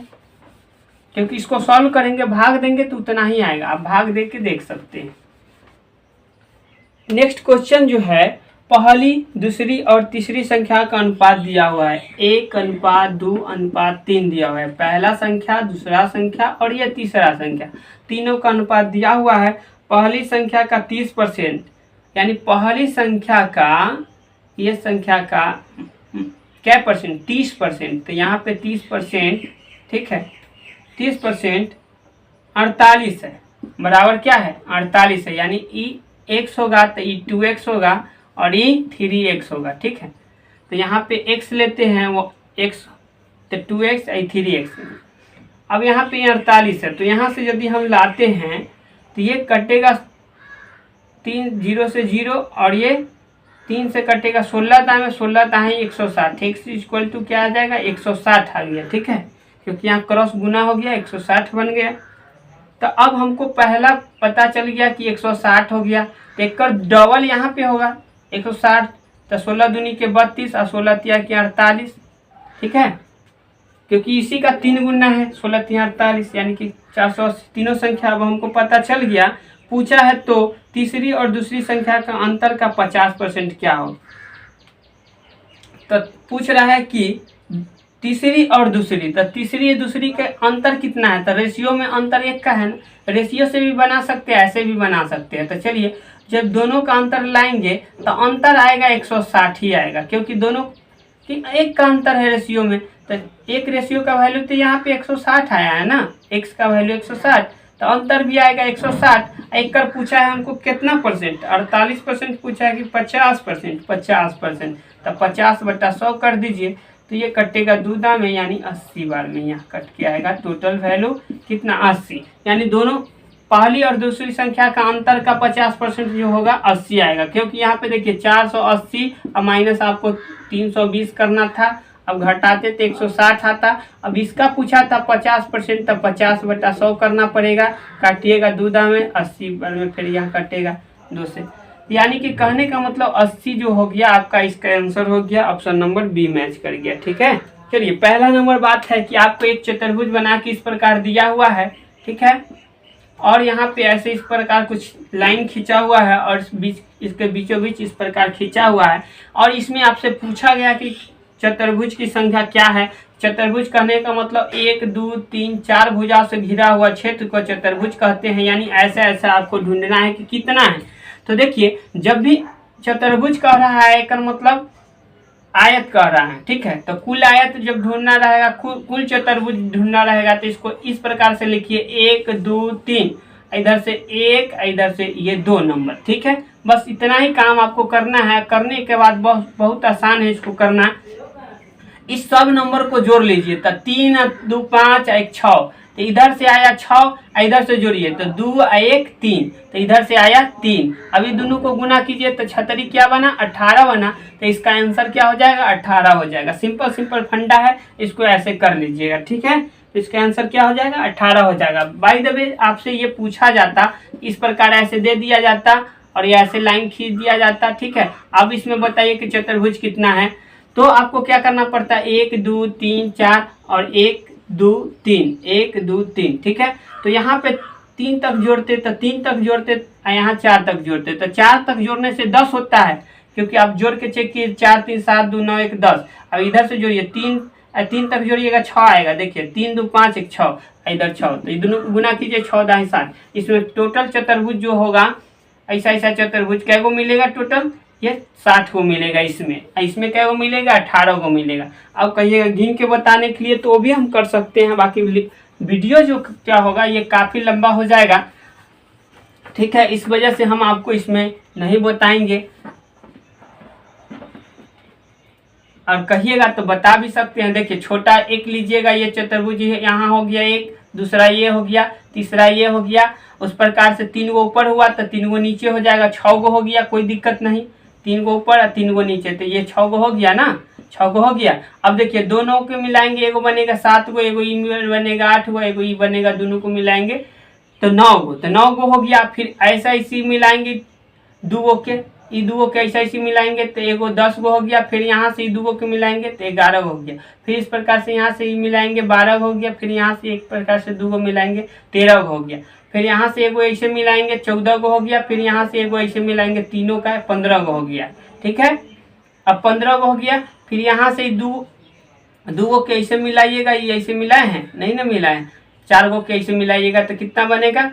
क्योंकि इसको सॉल्व करेंगे, भाग देंगे तो उतना ही आएगा, आप भाग दे के देख सकते हैं। नेक्स्ट क्वेश्चन जो है, पहली, दूसरी और तीसरी संख्या का अनुपात दिया हुआ है, 1:2:3 दिया हुआ है। पहला संख्या, दूसरा संख्या और ये तीसरा संख्या, तीनों का अनुपात दिया हुआ है। पहली संख्या का 30%, यानी पहली संख्या का, ये संख्या का क्या परसेंट, 30%, तो यहाँ पे 30%, ठीक है, 30% 48 है, बराबर क्या है 48 है, यानी ई x होगा तो ई 2x होगा और ई 3x होगा, ठीक है। तो यहाँ पे x लेते हैं, वो x तो 2x और 3x। अब यहाँ पे 48 है, तो यहाँ से यदि हम लाते हैं तो ये कटेगा 3 0 से 0 और ये 3 से कटेगा 16 दाएं, 16 दाएं 160, x इक्वल टू क्या आ जाएगा 160 आ गया, ठीक है, क्योंकि यहाँ क्रॉस गुना हो गया 160 बन गया। तो अब हमको पहला पता चल गया कि 160 हो गया, तो एक डबल यहाँ पे होगा 160, तो 16 दूनी के 32 और 16 तिया के 48, ठीक है, क्योंकि इसी का 3 गुना है, 16 तिया 48 यानी कि 480। तीनों संख्या अब हमको पता चल गया। पूछा है तो तीसरी और दूसरी संख्या का अंतर का 50% क्या हो, तो पूछ रहा है कि तीसरी और दूसरी, तो तीसरी और दूसरी के अंतर कितना है, तो रेशियो में अंतर एक का है ना, रेशियो से भी बना सकते हैं, ऐसे भी बना सकते हैं। तो चलिए जब दोनों का अंतर लाएंगे तो अंतर आएगा 160 ही आएगा, क्योंकि दोनों की एक का अंतर है रेशियो में, तो एक रेशियो का वैल्यू तो यहाँ पे 160 आया है ना, x का वैल्यू 160, तो अंतर भी आएगा 160। एक कर पूछा है हमको कितना परसेंट, 48% पूछा है कि 50%, 50%, तो 50/100 कर दीजिए, तो ये कटेगा 2 दां में, यानी 80 बार में यहाँ कट के आएगा। टोटल वैल्यू कितना 80, यानी दोनों पहली और दूसरी संख्या का अंतर का 50% जो होगा 80 आएगा, क्योंकि यहाँ पे देखिए 480 और माइनस आपको 320 करना था, अब घटाते तो 160 आता। अब इसका पूछा था 50%, तब 50/100 करना पड़ेगा, काटिएगा 2 दां में 80 बार में, फिर यहाँ कटेगा 2 से, यानी कि कहने का मतलब 80 जो हो गया आपका, इसका आंसर हो गया ऑप्शन नंबर बी मैच कर गया, ठीक है। चलिए पहला नंबर बात है कि आपको एक चतुर्भुज बना के इस प्रकार दिया हुआ है, ठीक है, और यहाँ पे ऐसे इस प्रकार कुछ लाइन खींचा हुआ है और बीच, इसके बीचों बीच इस प्रकार खींचा हुआ है, और इसमें आपसे पूछा गया कि चतुर्भुज की संख्या क्या है। चतुर्भुज कहने का मतलब 1 2 3 4 भुजा से घिरा हुआ क्षेत्र को चतुर्भुज कहते हैं, यानी ऐसा ऐसा आपको ढूंढना है कि कितना है। तो देखिए जब भी चतुर्भुज कह रहा है एक मतलब आयत कह रहा है, ठीक है, तो कुल आयत जब ढूंढना रहेगा, कुल चतुर्भुज ढूंढना रहेगा, तो इसको इस प्रकार से लिखिए 1 2 3, इधर से 1, इधर से ये 2 नंबर, ठीक है। बस इतना ही काम आपको करना है। करने के बाद बहुत आसान है इसको करना। इस सब नंबर को जोड़ लीजिए, तो 3 2 5 1 6, तो इधर से आया 6, इधर से जोड़िए तो 2 1 3, तो इधर से आया 3। अभी दोनों को गुना कीजिए तो छतरी क्या बना 18 बना, तो इसका आंसर क्या हो जाएगा 18 हो जाएगा। सिंपल सिंपल फंडा है, इसको ऐसे कर लीजिएगा, ठीक है। तो इसका आंसर क्या हो जाएगा 18 हो जाएगा। बाय द वे आपसे ये पूछा जाता, इस प्रकार ऐसे दे दिया जाता और ये ऐसे लाइन खींच दिया जाता, ठीक है। अब इसमें बताइए कि चतुर्भुज कितना है, तो आपको क्या करना पड़ता है 1 2 3 4 और 1 2 3 1 2 3, ठीक है। तो यहाँ पे 3 तक जोड़ते तो 3 तक जोड़ते, यहाँ 4 तक जोड़ते तो 4 तक जोड़ने से 10 होता है, क्योंकि आप जोड़ के चेक किए 4 3 7 2 9 1 10। अब इधर से जोड़िए 3 तक जोड़िएगा 6 आएगा, देखिए 3 2 5 1 6, इधर 6, तो ये दोनों गुना कीजिए 6 दाएं 7। इसमें टोटल चतुर्भुज जो होगा, ऐसा ऐसा चतुर्भुज कै गो मिलेगा टोटल, ये 60 को मिलेगा। इसमें क्या को मिलेगा 18 को मिलेगा। अब कहिएगा गिन के बताने के लिए तो वो भी हम कर सकते हैं, बाकी वीडियो जो क्या होगा ये काफ़ी लंबा हो जाएगा, ठीक है, इस वजह से हम आपको इसमें नहीं बताएंगे। और कहिएगा तो बता भी सकते हैं। देखिए छोटा एक लीजिएगा, ये चतुर्भुज यहाँ हो गया एक, दूसरा ये हो गया, तीसरा ये हो गया, उस प्रकार से 3 गो ऊपर हुआ तो 3 गो नीचे हो जाएगा, 6 गो हो गया, कोई दिक्कत नहीं, 3 गो ऊपर और 3 गो नीचे, तो ये 6 गो हो गया ना, 6 गो हो गया। अब देखिए दोनों को मिलाएंगे, एगो बनेगा 7 गो, एगो ई बनेगा 8 गो, एगो ई बनेगा, दोनों को मिलाएंगे तो 9 गो, तो 9 गो हो गया। फिर ऐसा इसी मिलाएंगे 2 गो के, ई दूगो के ऐसे ऐसे मिलाएंगे तो एगो 10 गो हो गया। फिर यहाँ से ई दूगो के मिलाएंगे तो 11 गो हो गया। फिर इस प्रकार से यहाँ से ई मिलाएंगे 12 गो हो गया। फिर यहाँ से एक प्रकार से दूगो मिलाएंगे 13 गो हो गया। फिर यहाँ से एगो ऐसे मिलाएंगे 14 गो हो गया। फिर यहाँ से एगो ऐसे मिलाएंगे तीनों का 15 गो हो गया। ठीक है, अब 15 गो हो गया। फिर यहाँ से दूगो के ऐसे मिलाइएगा, ये ऐसे मिलाए हैं नहीं ना मिलाए, 4 गो के ऐसे मिलाइएगा तो कितना बनेगा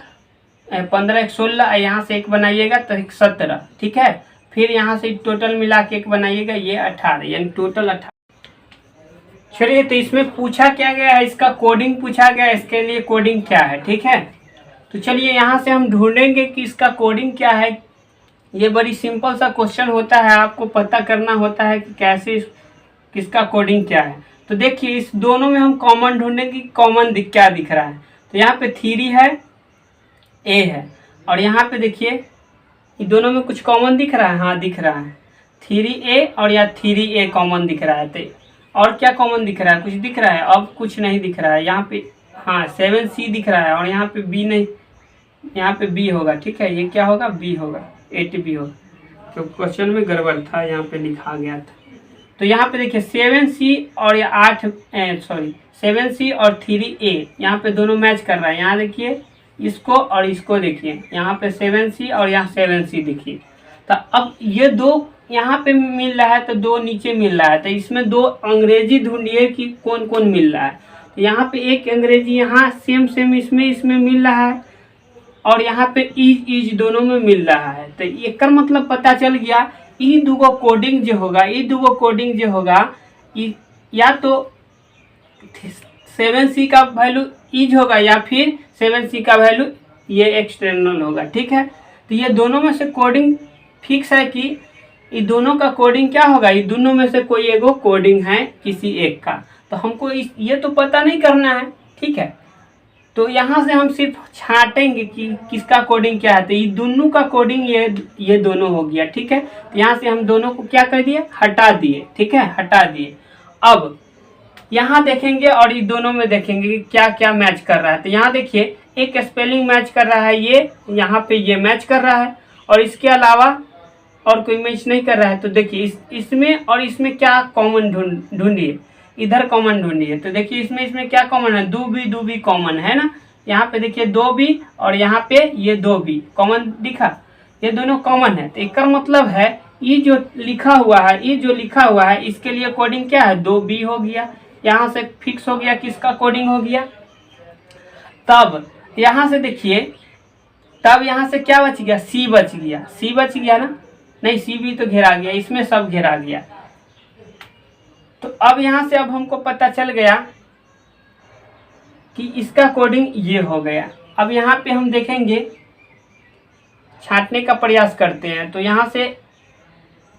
15 एक 16, यहाँ से एक बनाइएगा तो 17। ठीक है, फिर यहाँ से टोटल मिला के एक बनाइएगा, ये 18, यानी टोटल 18। चलिए, तो इसमें पूछा क्या गया है, इसका कोडिंग पूछा गया है, इसके लिए कोडिंग क्या है। ठीक है, तो चलिए यहाँ से हम ढूंढेंगे कि इसका कोडिंग क्या है। ये बड़ी सिंपल सा क्वेश्चन होता है, आपको पता करना होता है कि कैसे किसका कोडिंग क्या है। तो देखिए, इस दोनों में हम कॉमन ढूंढेंगे कि कॉमन क्या दिख रहा है। तो यहाँ पे 3 है, ए है, और यहाँ पे देखिए ये दोनों में कुछ कॉमन दिख रहा है। हाँ, दिख रहा है 3A और या 3A कॉमन दिख रहा है। तो और क्या कॉमन दिख रहा है, कुछ दिख रहा है? अब कुछ नहीं दिख रहा है। यहाँ पे हाँ 7C दिख रहा है, और यहाँ पे B नहीं, यहाँ पे B होगा। ठीक है, ये क्या होगा, B होगा, 8B होगा, तो क्वेश्चन में गड़बड़ था, यहाँ पे लिखा गया था। तो यहाँ पे देखिए 7C और या 7C और 3A यहाँ पे दोनों मैच कर रहा है। यहाँ देखिए इसको और इसको देखिए, यहाँ पे 7C और यहाँ 7C देखिए। तो अब ये दो यहाँ पे मिल रहा है तो दो नीचे मिल रहा है, तो इसमें दो अंग्रेजी ढूंढिए कि कौन कौन मिल रहा है। तो यहाँ पे एक अंग्रेजी यहाँ सेम इसमें मिल रहा है, और यहाँ पे इज दोनों में मिल रहा है। तो एक मतलब पता चल गया, ई दूगो कोडिंग जो होगा, या तो 7C का वैल्यू इज होगा या फिर 7C का वैल्यू ये एक्सटर्नल होगा। ठीक है, तो ये दोनों में से कोडिंग फिक्स है कि ये दोनों का कोडिंग क्या होगा, ये दोनों में से कोई एगो कोडिंग है किसी एक का। तो हमको ये तो पता नहीं करना है। ठीक है, तो यहाँ से हम सिर्फ छांटेंगे कि किसका कोडिंग क्या है। तो ये दोनों का कोडिंग ये दोनों हो गया। ठीक है, तो यहाँ से हम दोनों को क्या कर दिए, हटा दिए। ठीक है, हटा दिए। अब यहाँ देखेंगे और ये दोनों में देखेंगे कि क्या क्या मैच कर रहा है। तो यहाँ देखिए एक स्पेलिंग मैच कर रहा है, ये यहाँ पे ये मैच कर रहा है, और इसके अलावा और कोई मैच नहीं कर रहा है। तो देखिए इसमें और इसमें क्या कॉमन ढूंढिए, इधर कॉमन ढूंढिए। तो देखिए इसमें क्या कॉमन है, 2B कॉमन है ना। यहाँ पे देखिए 2B और यहाँ पे ये 2B कॉमन दिखा, ये दोनों कॉमन है। तो इसका मतलब है ये जो लिखा हुआ है इसके लिए कोडिंग क्या है, 2B हो गया। यहाँ से फिक्स हो गया किसका कोडिंग हो गया। तब यहाँ से देखिए, तब यहाँ से क्या बच गया, C बच गया ना, नहीं C भी तो घेरा गया, इसमें सब घेरा गया। तो अब यहाँ से अब हमको पता चल गया कि इसका कोडिंग ये हो गया। अब यहाँ पे हम देखेंगे, छांटने का प्रयास करते हैं। तो यहाँ से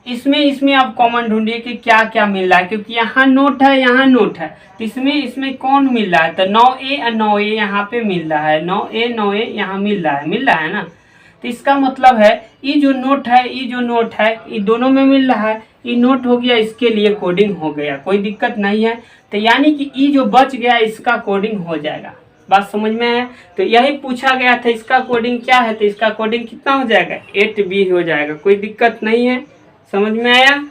इसमें आप कॉमन ढूंढिए कि क्या क्या मिल रहा है, क्योंकि यहाँ नोट है, यहाँ नोट है। तो इसमें कौन मिल रहा है, तो 9A और 9A यहाँ पे मिल रहा है, 9A यहाँ मिल रहा है ना। तो इसका मतलब है ये जो नोट है ये दोनों में मिल रहा है, ये नोट हो गया, इसके लिए कोडिंग हो गया, कोई दिक्कत नहीं है। तो यानी कि ये जो बच गया इसका कोडिंग हो जाएगा। बात समझ में है? तो यही पूछा गया था, इसका कोडिंग क्या है। तो इसका कोडिंग कितना हो जाएगा, 8B हो जाएगा, कोई दिक्कत नहीं है। समझ में आया?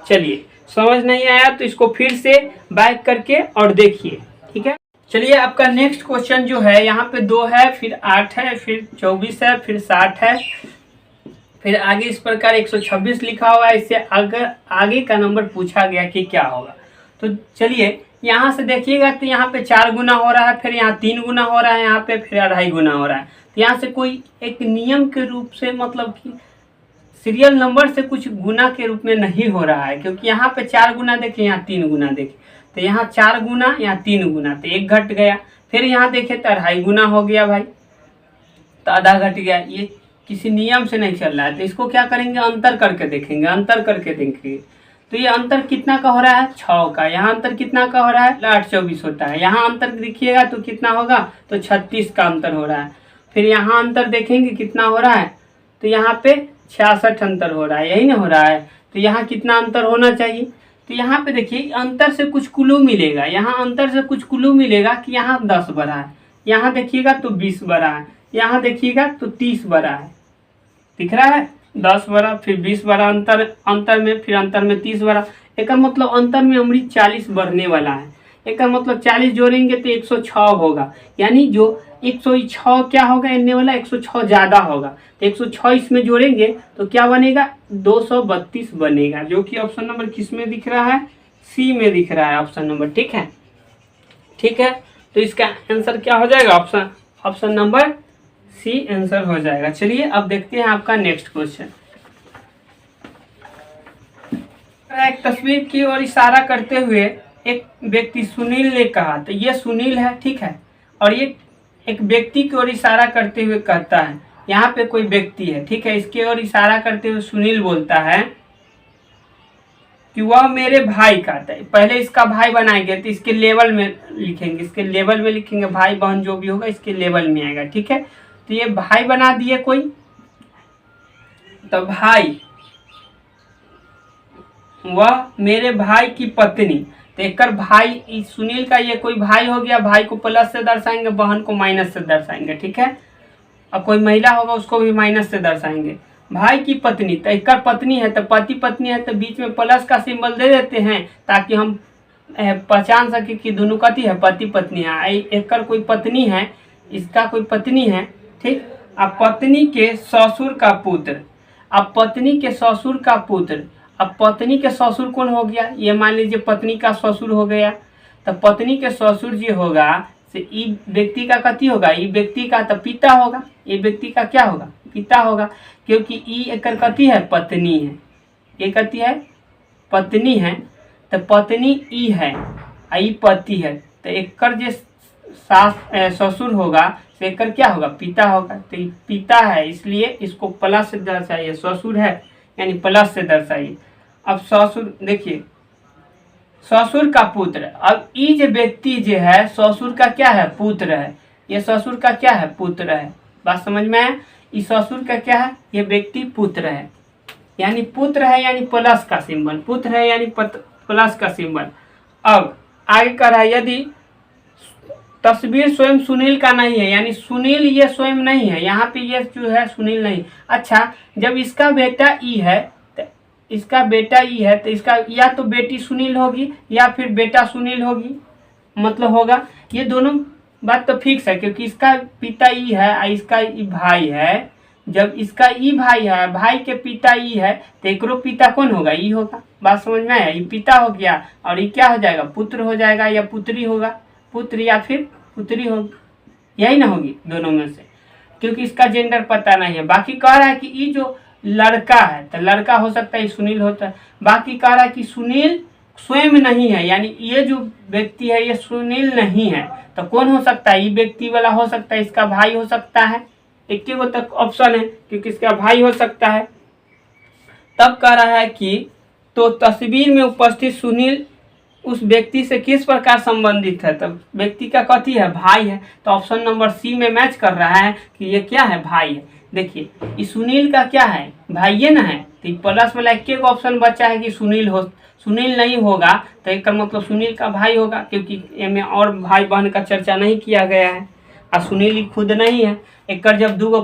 चलिए, समझ नहीं आया तो इसको फिर से बैक करके और देखिए। ठीक है, चलिए आपका नेक्स्ट क्वेश्चन जो है, यहाँ पे 2 है, फिर 8 है, फिर 24 है, फिर 60 है, फिर आगे इस प्रकार 126 लिखा हुआ है। इससे अगर आगे का नंबर पूछा गया कि क्या होगा। तो चलिए यहाँ से देखिएगा, तो यहाँ पे 4 गुना हो रहा है, फिर यहाँ 3 गुना हो रहा है, यहाँ पे फिर 2.5 गुना हो रहा है। तो यहाँ से कोई एक नियम के रूप से, मतलब कि सीरियल नंबर से कुछ गुना के रूप में नहीं हो रहा है, क्योंकि यहाँ पे 4 गुना देखे, यहाँ 3 गुना देखे। तो यहाँ 4 गुना, यहाँ 3 गुना, तो 1 घट गया। फिर यहाँ देखे तो 2.5 गुना हो गया भाई, तो आधा घट गया। ये किसी नियम से नहीं चल रहा है। तो इसको क्या करेंगे, अंतर करके देखेंगे। तो ये अंतर कितना का हो रहा है, 6 का। यहाँ अंतर कितना का हो रहा है, 8-24 होता है। यहाँ अंतर देखिएगा तो कितना होगा, तो 36 का अंतर हो रहा है। फिर यहाँ अंतर देखेंगे कितना हो रहा है, तो यहाँ पे 66 अंतर हो रहा है, यही ना हो रहा है। तो यहाँ कितना अंतर होना चाहिए, तो यहाँ पे देखिए अंतर से कुछ क्लू मिलेगा। यहाँ अंतर से कुछ क्लू मिलेगा कि यहाँ 10 बड़ा है, यहाँ देखिएगा तो 20 बड़ा है, यहाँ देखिएगा तो 30 बड़ा है। दिख रहा है? 10 बरा, फिर 20 बरा अंतर में, फिर अंतर में 30 बरा। एक मतलब अंतर में अमरी 40 बढ़ने वाला है। एक मतलब 40 जोड़ेंगे तो 106 होगा, यानी जो 106 क्या होगा, इनने वाला 106 ज़्यादा होगा, तो 106 इसमें जोड़ेंगे तो क्या बनेगा, 232 बनेगा, जो कि ऑप्शन नंबर किस में दिख रहा है, सी में दिख रहा है ऑप्शन नंबर। ठीक है, ठीक है, तो इसका आंसर क्या हो जाएगा, ऑप्शन नंबर सी आंसर हो जाएगा। चलिए अब देखते हैं आपका नेक्स्ट क्वेश्चन। एक तस्वीर की ओर इशारा करते हुए एक व्यक्ति सुनील ने कहा, तो ये सुनील है, ठीक है, और ये एक व्यक्ति की ओर इशारा करते हुए कहता है, यहाँ पे कोई व्यक्ति है, ठीक है, इसके ओर इशारा करते हुए सुनील बोलता है कि वह मेरे भाई का था। पहले इसका भाई बनाएंगे तो इसके लेवल में लिखेंगे, इसके लेवल में लिखेंगे, भाई बहन जो भी होगा इसके लेवल में आएगा। ठीक है, तो ये भाई बना दिए कोई, तो भाई वह मेरे भाई की पत्नी, तो एक भाई सुनील का ये कोई भाई हो गया, भाई को प्लस से दर्शाएंगे, बहन को माइनस से दर्शाएंगे। ठीक है, और कोई महिला होगा उसको भी माइनस से दर्शाएंगे। भाई की पत्नी, तो एक पत्नी है, तो पति पत्नी है, तो बीच में प्लस का सिंबल दे देते हैं ताकि हम पहचान सके कि दोनों कथी है, पति पत्नी है। एक कोई पत्नी है, इसका कोई पत्नी है, ठीक। अब पत्नी के ससुर का पुत्र, अब पत्नी के ससुर का पुत्र, अब पत्नी के ससुर कौन हो गया, ये मान लीजिए पत्नी का ससुर हो गया, तो पत्नी के ससुर जी होगा से ई व्यक्ति का कथी होगा, ई व्यक्ति का तो पिता होगा, ये व्यक्ति का क्या होगा, पिता होगा, क्योंकि ई एक कथी है, पत्नी है, ये कथी है, पत्नी है, तो पत्नी ई है, ई पति है, तो एक जो ससुर होगा तो एक क्या होगा, पिता होगा, तो पिता है, इसलिए इसको प्लस से दर्शाइए, ससुर है यानी प्लस से दर्शाइए। अब ससुर देखिए, ससुर का पुत्र, अब ई जो व्यक्ति जो है ससुर का क्या है, पुत्र है, ये ससुर का क्या है, पुत्र है। बात समझ में है, इस ससुर का क्या है, ये व्यक्ति पुत्र है, यानी पुत्र है यानी प्लस का सिंबल, पुत्र है यानी प्लस का सिंबल। अब आगे कर रहा है, यदि तस्वीर स्वयं सुनील का नहीं है, यानी सुनील ये स्वयं नहीं है, यहाँ पे ये जो है सुनील नहीं। अच्छा, जब इसका बेटा ई है, तो इसका बेटा ई है, तो इसका या तो बेटी सुनील होगी या फिर बेटा सुनील होगी, मतलब होगा, ये दोनों बात तो फिक्स है, क्योंकि इसका पिता ई है और इसका ई भाई है। जब इसका ई भाई है, भाई के पिता ई है, तो एकरो पिता कौन होगा, ई होगा। बात समझ में आया, ये पिता हो गया और ये क्या हो जाएगा, पुत्र हो जाएगा या पुत्री होगा, पुत्र या फिर पुत्री होगी, यही ना होगी दोनों में से, क्योंकि इसका जेंडर पता नहीं है। बाकी कह रहा है कि ये जो लड़का है, तो लड़का हो सकता है, सुनील होता है। बाकी कह रहा है कि सुनील स्वयं नहीं है, यानी ये जो व्यक्ति है ये सुनील नहीं है, तो कौन हो सकता है, ये व्यक्ति वाला हो सकता है, इसका भाई हो सकता है, एक ही तक ऑप्शन है क्योंकि इसका भाई हो सकता है। तब कह रहा है कि तो तस्वीर में उपस्थित सुनील उस व्यक्ति से किस प्रकार संबंधित है, तो व्यक्ति का कथी है, भाई है, तो ऑप्शन नंबर सी में मैच कर रहा है कि ये क्या है, भाई है। देखिए इस सुनील का क्या है, भाई ये ना है, तो प्लस वाला एक ऑप्शन बचा है कि सुनील हो, सुनील नहीं होगा तो एक मतलब सुनील का भाई होगा, क्योंकि इसमें और भाई बहन का चर्चा नहीं किया गया है और सुनील खुद नहीं है। एक जब दो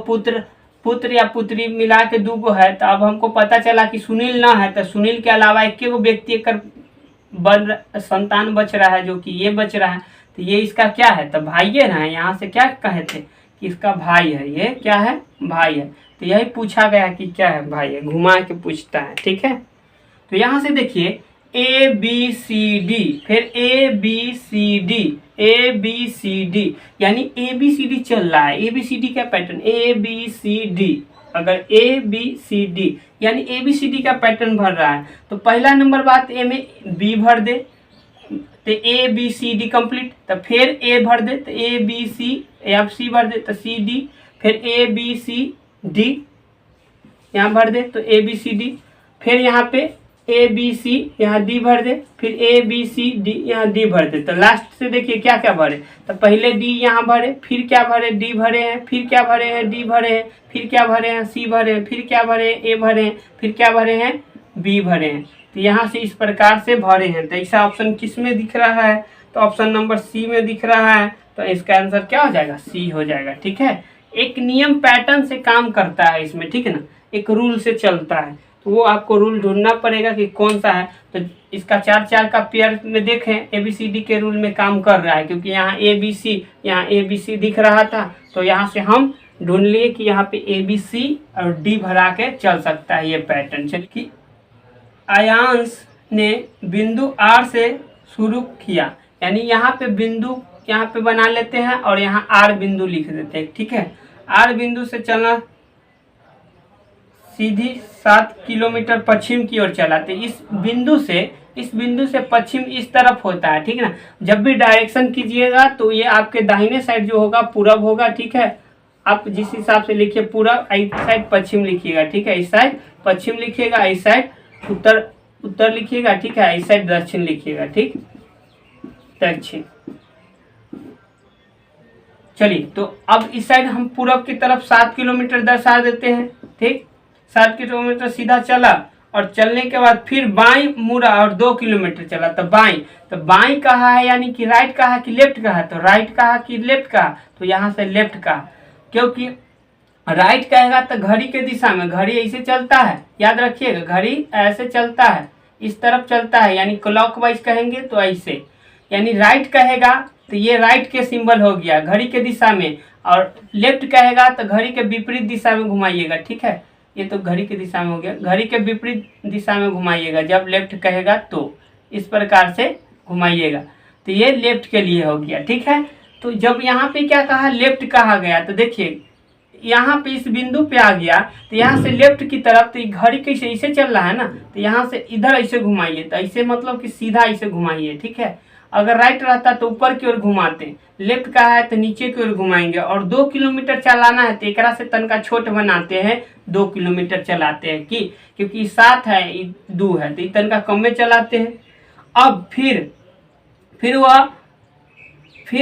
पुत्र या पुत्री मिला के दो है, तो अब हमको पता चला कि सुनील ना है, तो सुनील के अलावा एक व्यक्ति एक संतान बच रहा है, जो कि ये बच रहा है, तो ये इसका क्या है, तो भाई है ना, यहाँ से क्या कहे थे कि इसका भाई है, ये क्या है, भाई है, तो यही पूछा गया कि क्या है, भाई है, घुमा के पूछता है। ठीक है, तो यहाँ से देखिए ए बी सी डी, फिर A B C D, A B C D, यानी ए बी सी डी चल रहा है, ए बी सी डी का pattern A B C D, अगर ए बी सी डी यानी ए बी सी डी का पैटर्न भर रहा है, तो पहला नंबर बात ए में बी भर दे, तो A B C D complete, तो फिर ए भर दे, तो ए बी सी, या सी भर दे तो सी डी, फिर ए बी सी डी यहाँ भर दे, तो ए बी सी डी, फिर यहाँ पे ए बी सी यहाँ डी भर दे, फिर ए बी सी डी यहाँ डी भर दे, तो लास्ट से देखिए क्या क्या भरे, तो पहले डी यहाँ भरे, फिर क्या भरे, डी भरे हैं, फिर क्या भरे हैं, डी भरे हैं, फिर क्या भरे हैं, सी भरे हैं, फिर क्या भरे हैं, ए भरे हैं, फिर क्या भरे हैं, बी भरे हैं। तो यहाँ से इस प्रकार से भरे हैं। तो ऐसा ऑप्शन किस में दिख रहा है, तो ऑप्शन नंबर सी में दिख रहा है, तो इसका आंसर क्या हो जाएगा, सी हो जाएगा। ठीक है, एक नियम पैटर्न से काम करता है इसमें, ठीक है ना, एक रूल से चलता है, तो वो आपको रूल ढूंढना पड़ेगा कि कौन सा है। तो इसका 4-4 का पेयर में देखें ABCD के रूल में काम कर रहा है, क्योंकि यहाँ यहाँ ABC दिख रहा था, तो यहाँ से हम ढूंढ लिए कि यहाँ पे ABC और D भरा के चल सकता है ये पैटर्न। चलिए कि आयांश ने बिंदु R से शुरू किया, यानी यहाँ पे बिंदु यहाँ पे बना लेते हैं और यहाँ R बिंदु लिख देते हैं, ठीक है। R बिंदु से चलना सीधी 7 किलोमीटर पश्चिम की ओर चलाते। इस बिंदु से पश्चिम इस तरफ होता है, ठीक है ना। जब भी डायरेक्शन कीजिएगा तो ये आपके दाहिने साइड जो होगा पूरब होगा, ठीक है। आप जिस हिसाब से लिखिए पूरब, इस साइड पश्चिम लिखिएगा, ठीक है। इस साइड पश्चिम लिखिएगा, इस साइड उत्तर लिखिएगा, ठीक है। इस साइड दक्षिण लिखिएगा, ठीक, दक्षिण। चलिए, तो अब इस साइड हम पूरब की तरफ 7 किलोमीटर दर्शा देते हैं, ठीक। 7 किलोमीटर सीधा चला और चलने के बाद फिर बाईं मुड़ा और 2 किलोमीटर चला। तो बाईं कहाँ है, यानी कि राइट कहा कि लेफ्ट कहा, तो राइट कहा कि लेफ्ट कहा, तो यहाँ से लेफ्ट कहा, क्योंकि राइट कहेगा तो घड़ी के दिशा में, घड़ी ऐसे चलता है, याद रखिएगा, घड़ी ऐसे चलता है, इस तरफ चलता है, यानी क्लॉकवाइज कहेंगे तो ऐसे। यानी राइट कहेगा तो ये राइट के सिंबल हो गया घड़ी के दिशा में, और लेफ्ट कहेगा तो घड़ी के विपरीत दिशा में घुमाइएगा, ठीक है। ये तो घड़ी की दिशा में हो गया, घड़ी के विपरीत दिशा में घुमाइएगा जब लेफ्ट कहेगा, तो इस प्रकार से घुमाइएगा। तो ये लेफ्ट के लिए हो गया, ठीक है। तो जब यहाँ पे क्या कहा, लेफ्ट कहा गया, तो देखिए यहाँ पे इस बिंदु पे आ गया, तो यहाँ से लेफ्ट की तरफ, तो घड़ी कैसे ऐसे चल रहा है ना, तो यहाँ से इधर ऐसे घुमाइए, तो ऐसे मतलब कि सीधा ऐसे घुमाइए, ठीक है। अगर राइट रहता तो ऊपर की ओर घुमाते, लेफ्ट का है तो नीचे की ओर घुमाएंगे। और 2 किलोमीटर चलाना है तो एक से तनका छोट बनाते हैं, 2 किलोमीटर चलाते हैं, क्योंकि 7 है 2 है तो तनका कम में चलाते हैं। अब फिर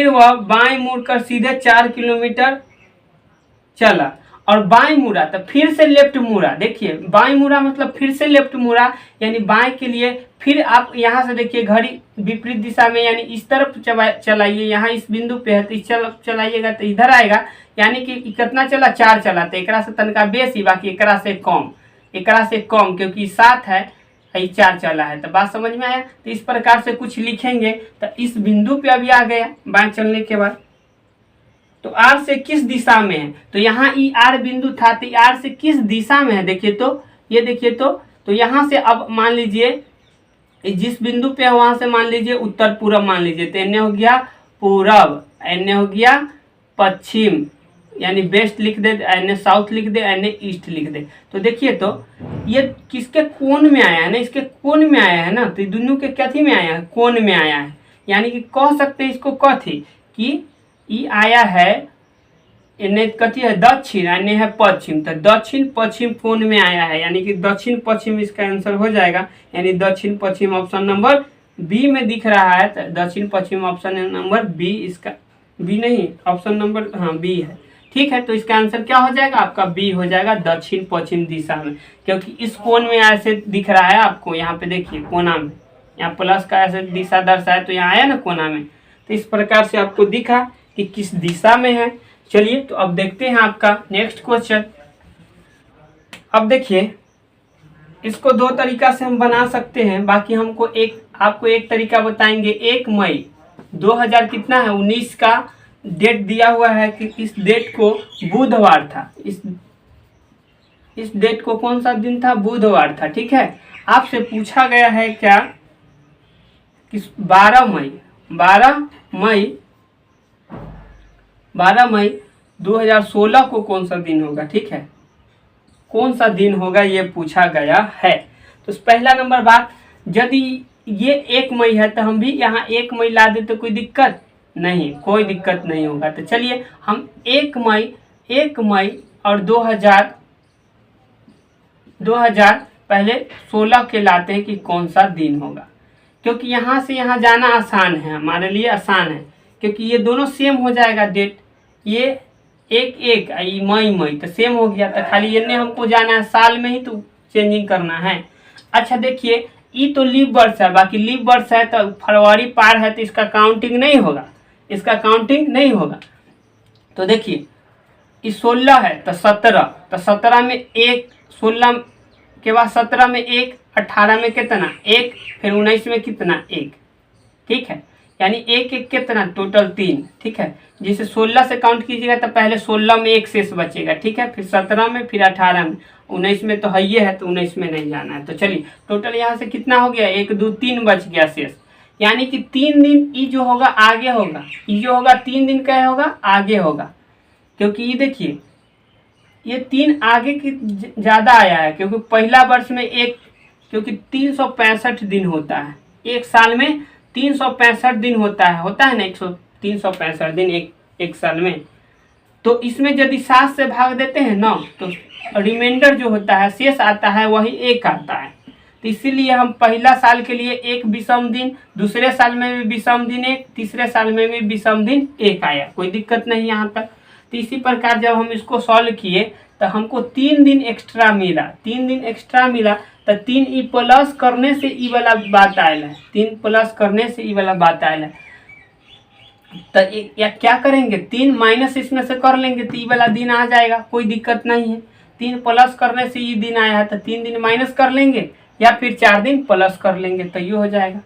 वह बाएं मुड़कर सीधे 4 किलोमीटर चला और बाएं मुड़ा तो फिर से लेफ्ट मुड़ा। देखिए बाएं मुड़ा मतलब फिर से लेफ्ट मुड़ा, यानी बाएं के लिए फिर आप यहाँ से देखिए घड़ी विपरीत दिशा में, यानी इस तरफ चलाइए। यहाँ इस बिंदु पे है तो इस तरफ चलाइएगा तो इधर आएगा, यानी कि कितना चला, 4 चला, तो एक से तनका बेसी, बाकी एक से कम, क्योंकि 7 है 4 चला है। तो बात समझ में आया। तो इस प्रकार से कुछ लिखेंगे। तो इस बिंदु पे अभी आ गया बाएं चलने के बाद, तो R से किस दिशा में है, तो यहाँ ई R बिंदु था, तो R से किस दिशा में है, देखिए तो ये देखिए तो यहाँ से अब मान लीजिए जिस बिंदु पे है वहां से मान लीजिए उत्तर पूरब मान लीजिए, तो एने हो गया पूरब, एने हो गया पश्चिम, यानी वेस्ट लिख दे, एने साउथ लिख दे, एने ईस्ट लिख दे। तो देखिए तो ये किसके कोण में आया है ना, इसके कोण में आया है ना, तो दोनों के कथी में आया है, कोण में आया है। यानी कि कह सकते हैं इसको कथी कि ई आया है, इन्हें कथी है दक्षिण, अन्य है पश्चिम, तो दक्षिण पश्चिम कोण में आया है, यानी कि दक्षिण पश्चिम इसका आंसर हो जाएगा। यानी दक्षिण पश्चिम ऑप्शन नंबर बी में दिख रहा है, तो दक्षिण पश्चिम ऑप्शन नंबर बी, इसका बी नहीं ऑप्शन नंबर हाँ बी है, ठीक है। तो इसका आंसर क्या हो जाएगा आपका, बी हो जाएगा, दक्षिण पश्चिम दिशा में, क्योंकि इस कोण में ऐसे दिख रहा है आपको। यहाँ पे देखिए कोना में, यहाँ प्लस का ऐसे दिशा दर्शाया तो यहाँ आया ना कोना में, तो इस प्रकार से आपको दिखा कि किस दिशा में है। चलिए तो अब देखते हैं आपका नेक्स्ट क्वेश्चन। अब देखिए इसको 2 तरीका से हम बना सकते हैं, बाकी आपको एक तरीका बताएंगे। 1 मई 2000 कितना है 19 का डेट दिया हुआ है कि इस डेट को बुधवार था, इस डेट को कौन सा दिन था, बुधवार था, ठीक है। आपसे पूछा गया है क्या कि 12 मई 2016 को कौन सा दिन होगा, ठीक है, कौन सा दिन होगा ये पूछा गया है। तो पहला नंबर बात, यदि ये 1 मई है तो हम भी यहाँ 1 मई ला दे तो कोई दिक्कत नहीं, कोई दिक्कत नहीं होगा। तो चलिए हम 1 मई और 2000 पहले 16 के लाते हैं कि कौन सा दिन होगा, क्योंकि यहाँ से यहाँ जाना आसान है, हमारे लिए आसान है, क्योंकि ये दोनों सेम हो जाएगा डेट, ये 1 मई तो सेम हो गया। तो खाली ये हमको जाना है, साल में ही तो चेंजिंग करना है। अच्छा देखिए ये तो लीप वर्ष है, बाकी लीप वर्ष है तो फरवरी पार है तो इसका काउंटिंग नहीं होगा, तो देखिए ये 16 है तो 17, तो 17 में एक, 16 के बाद 17 में एक, 18 में कितना एक, फिर 19 में कितना एक, ठीक है। यानी एक एक कितना टोटल 3, ठीक है। जिसे 16 से काउंट कीजिएगा तो पहले 16 में एक शेष बचेगा, ठीक है, फिर 17 में, फिर 18 में, 19 में तो है ये है, तो 19 में नहीं जाना है। तो चलिए टोटल यहाँ से कितना हो गया, 1 2 3 बच गया शेष। यानी कि 3 दिन ये जो होगा आगे होगा, ये जो होगा 3 दिन का होगा आगे होगा, क्योंकि ये देखिए ये 3 आगे की ज़्यादा आया है, क्योंकि पहला वर्ष में एक, क्योंकि 365 दिन होता है एक साल में, 365 दिन होता है ना, 365 दिन एक साल में। तो इसमें यदि 7 से भाग देते हैं ना तो रिमाइंडर जो होता है शेष आता है वही 1 आता है। तो इसीलिए हम पहला साल के लिए 1 विषम दिन, दूसरे साल में भी विषम दिन 1, तीसरे साल में भी विषम दिन 1 आया, कोई दिक्कत नहीं यहाँ तक। तो इसी प्रकार जब हम इसको सॉल्व किए तो हमको 3 दिन एक्स्ट्रा मिला, 3 दिन एक्स्ट्रा मिला, तो 3 ई प्लस करने से ई वाला बात आयल है, 3 प्लस करने से ई वाला बात आयल है। तो या क्या करेंगे, 3 माइनस इसमें से कर लेंगे तो ई वाला दिन आ जाएगा, कोई दिक्कत नहीं है। 3 प्लस करने से ये दिन आया है तो 3 दिन माइनस कर लेंगे, या फिर 4 दिन प्लस कर लेंगे तो ये हो जाएगा।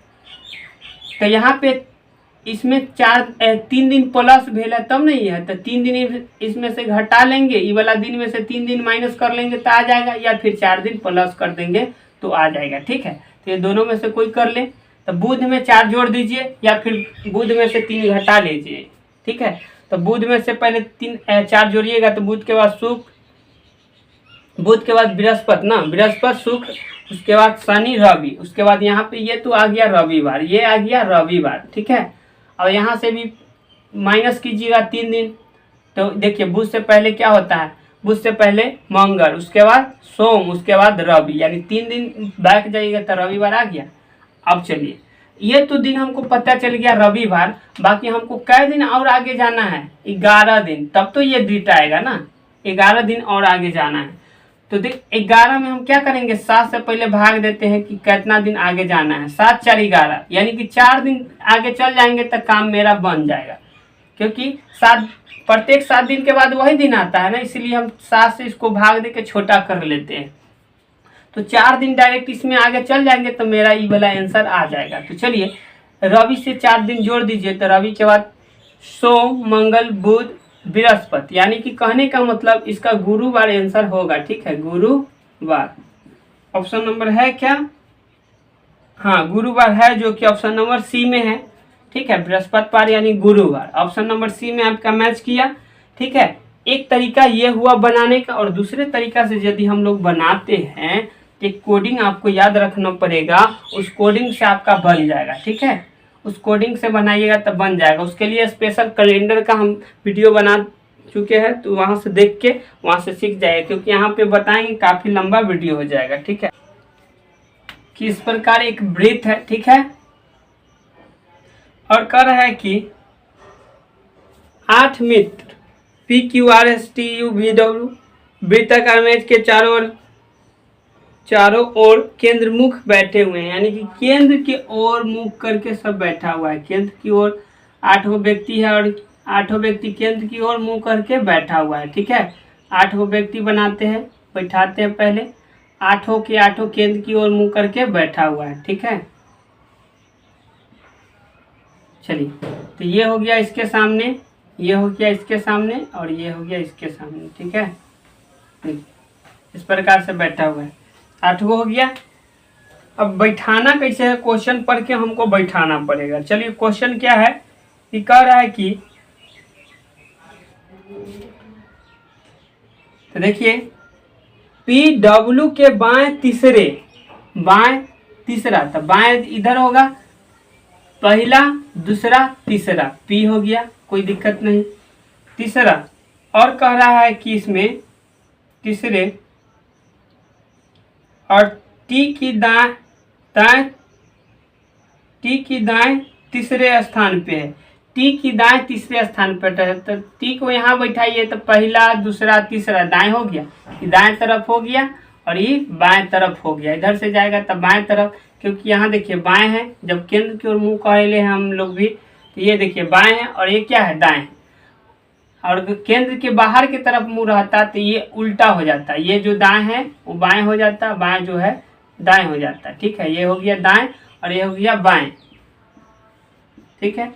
तो यहाँ पे इसमें 3 दिन प्लस भेला तब नहीं है, तो 3 दिन इसमें से घटा लेंगे, ये वाला दिन में से 3 दिन माइनस कर लेंगे तो आ जाएगा, या फिर 4 दिन प्लस कर देंगे तो आ जाएगा, ठीक है। तो ये दोनों में से कोई कर ले, तो बुध में 4 जोड़ दीजिए या फिर बुध में से 3 घटा लीजिए, ठीक है। तो बुध में से पहले 4 जोड़िएगा तो बुध के बाद शुक्र, बुध के बाद बृहस्पति ना, बृहस्पति शुक्र, उसके बाद शनि रवि, उसके बाद यहाँ पे ये तो आ गया रविवार, ये आ गया रविवार, ठीक है। और यहाँ से भी माइनस कीजिएगा 3 दिन, तो देखिए बुध से पहले क्या होता है, बुध से पहले मंगल, उसके बाद सोम, उसके बाद रवि, यानी 3 दिन बैक जाइएगा तो रविवार आ गया। अब चलिए ये तो दिन हमको पता चल गया रविवार, बाकी हमको कै दिन और आगे जाना है, 11 दिन, तब तो ये डेट आएगा ना, 11 दिन और आगे जाना है। तो देख 11 में हम क्या करेंगे, 7 से पहले भाग देते हैं कि कितना दिन आगे जाना है, 7 4 11, यानी कि 4 दिन आगे चल जाएंगे तो काम मेरा बन जाएगा, क्योंकि प्रत्येक 7 दिन के बाद वही दिन आता है ना, इसलिए हम 7 से इसको भाग दे के छोटा कर लेते हैं। तो 4 दिन डायरेक्ट इसमें आगे चल जाएंगे तो मेरा ये वाला आंसर आ जाएगा। तो चलिए रवि से 4 दिन जोड़ दीजिए, तो रवि के बाद सोम मंगल बुध बृहस्पति, यानी कि कहने का मतलब इसका गुरुवार आंसर होगा, ठीक है, गुरुवार। ऑप्शन नंबर है क्या, हाँ गुरुवार है, जो कि ऑप्शन नंबर सी में है, ठीक है, बृहस्पतिवार यानी गुरुवार, ऑप्शन नंबर सी में आपका मैच किया, ठीक है। एक तरीका ये हुआ बनाने का, और दूसरे तरीका से यदि हम लोग बनाते हैं कि कोडिंग आपको याद रखना पड़ेगा, उस कोडिंग से आपका बन जाएगा, ठीक है, उस कोडिंग से बनाइएगा तब बन जाएगा। उसके लिए स्पेशल कैलेंडर का हम वीडियो बना चुके हैं, तो वहाँ से देख के वहाँ से सीख जाएगा, क्योंकि यहाँ पे बताएंगे काफ़ी लंबा वीडियो हो जाएगा, ठीक है। कि इस प्रकार एक वृत्त है, ठीक है, और कह रहा है कि 8 मित्र PQRSTUVW वृत्ताकार मेज के चारों ओर केंद्र मुख बैठे हुए हैं, यानी कि केंद्र की ओर मुख करके सब बैठा हुआ है, केंद्र की ओर 8 व्यक्ति है और 8 व्यक्ति केंद्र की ओर मुंह करके बैठा हुआ है, ठीक है। 8 व्यक्ति बनाते हैं, बैठाते हैं, पहले 8 के 8 केंद्र की ओर मुंह करके बैठा हुआ है, ठीक है। चलिए तो ये हो गया इसके सामने, ये हो गया इसके सामने, और ये हो गया इसके सामने, ठीक है। इस प्रकार से बैठा हुआ है, 8 हो गया। अब बैठाना कैसे है, क्वेश्चन पढ़ के हमको बैठाना पड़ेगा। चलिए क्वेश्चन क्या है कि कह रहा है कि, तो देखिए PW के बाएं तीसरा, तो बाएं इधर होगा, पहला दूसरा तीसरा, P हो गया, कोई दिक्कत नहीं। तीसरा और कह रहा है कि इसमें तीसरे और T की दाएं तीसरे स्थान पे है, T की दाएं तीसरे स्थान पर है, तो T को यहाँ बैठाइए तो पहला दूसरा तीसरा दाएं हो गया, ये दाएं तरफ हो गया और ये बाएं तरफ हो गया, इधर से जाएगा तब बाएं तरफ, क्योंकि यहाँ देखिए बाएं है, जब केंद्र की ओर मुंह कहले हैं हम लोग भी, तो ये देखिए बाएं है और ये क्या है दाएं। और केंद्र के बाहर की तरफ मुंह रहता तो ये उल्टा हो जाता, ये जो दाएं है वो बाएं हो जाता, बाएं जो है दाएं हो जाता। ठीक है, ये हो गया दाएं और ये हो गया बाएं। ठीक है,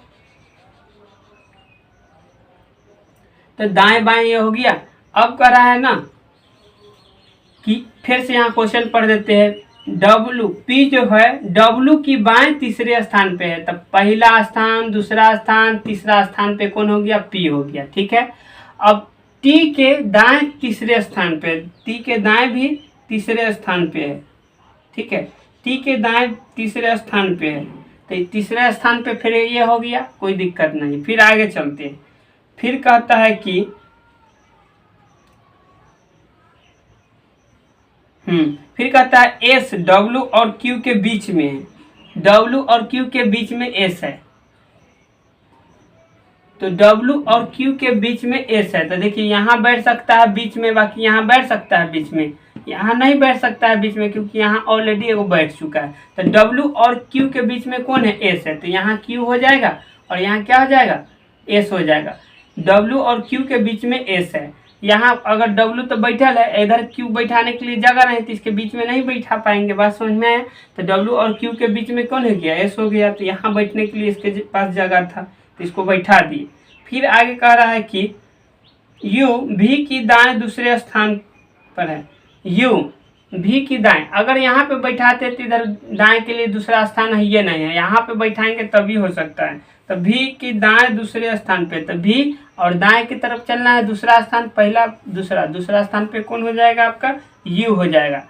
तो दाएं बाएं ये हो गया। अब कह रहा है ना कि फिर से यहाँ क्वेश्चन पढ़ देते हैं। डब्लू पी जो है डब्लू की बाएं तीसरे स्थान पे है, तब पहला स्थान, दूसरा स्थान, तीसरा स्थान पे कौन हो गया? पी हो गया। ठीक है, अब टी के दाएं तीसरे स्थान पे, टी के दाएं भी तीसरे स्थान पे है। ठीक है, टी के दाएं तीसरे स्थान पे है, तो तीसरे स्थान पे फिर ये हो गया, कोई दिक्कत नहीं। फिर आगे चलते हैं। फिर कहता है कि फिर कहता है एस डब्लू और क्यू के बीच में है। डब्लू और क्यू के बीच में एस है, तो डब्लू और क्यू के बीच में एस है। तो देखिए यहाँ बैठ सकता है बीच में, बाकी यहाँ बैठ सकता है बीच में, यहाँ नहीं बैठ सकता है बीच में क्योंकि यहाँ ऑलरेडी एगो बैठ चुका है। तो डब्लू और क्यू के बीच में कौन है? एस है, तो यहाँ क्यू हो जाएगा और यहाँ क्या हो जाएगा? एस हो जाएगा। डब्लू और क्यू के बीच में एस है। यहाँ अगर डब्लू तो बैठल है, इधर क्यू बैठाने के लिए जगह नहीं, तो इसके बीच में नहीं बैठा पाएंगे। बात समझ में आया? तो डब्लू और क्यू के बीच में कौन हो गया? एस हो गया। तो यहाँ बैठने के लिए इसके पास जगह था तो इसको बैठा दिए। फिर आगे कह रहा है कि यू भी की दाएं दूसरे स्थान पर है। यू भी की दाएं, अगर यहाँ पे बैठाते तो इधर दाएं के लिए दूसरा स्थान है, ये नहीं है, यहाँ पे बैठाएंगे तभी हो सकता है। तो भी की दाएं दूसरे स्थान पे, तो भी और दाएं की तरफ चलना है, दूसरा स्थान पहला, दूसरा, दूसरा स्थान पे कौन हो जाएगा? आपका यू हो जाएगा।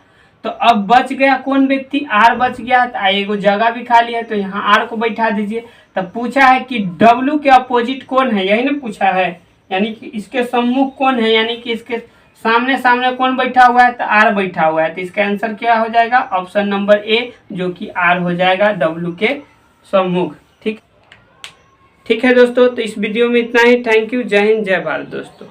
तो अब बच गया कौन व्यक्ति? आर बच गया। तो एगो जगह भी खाली है तो यहाँ आर को बैठा दीजिए। तब पूछा है कि डब्लू के अपोजिट कौन है, यही ना पूछा है, यानी कि इसके सम्मुख कौन है, यानी कि इसके सामने सामने कौन बैठा हुआ है? तो आर बैठा हुआ है। तो इसका आंसर क्या हो जाएगा? ऑप्शन नंबर ए, जो कि आर हो जाएगा डब्लू के सम्मुख। ठीक है दोस्तों, तो इस वीडियो में इतना ही। थैंक यू, जय हिंद, जय भारत दोस्तों।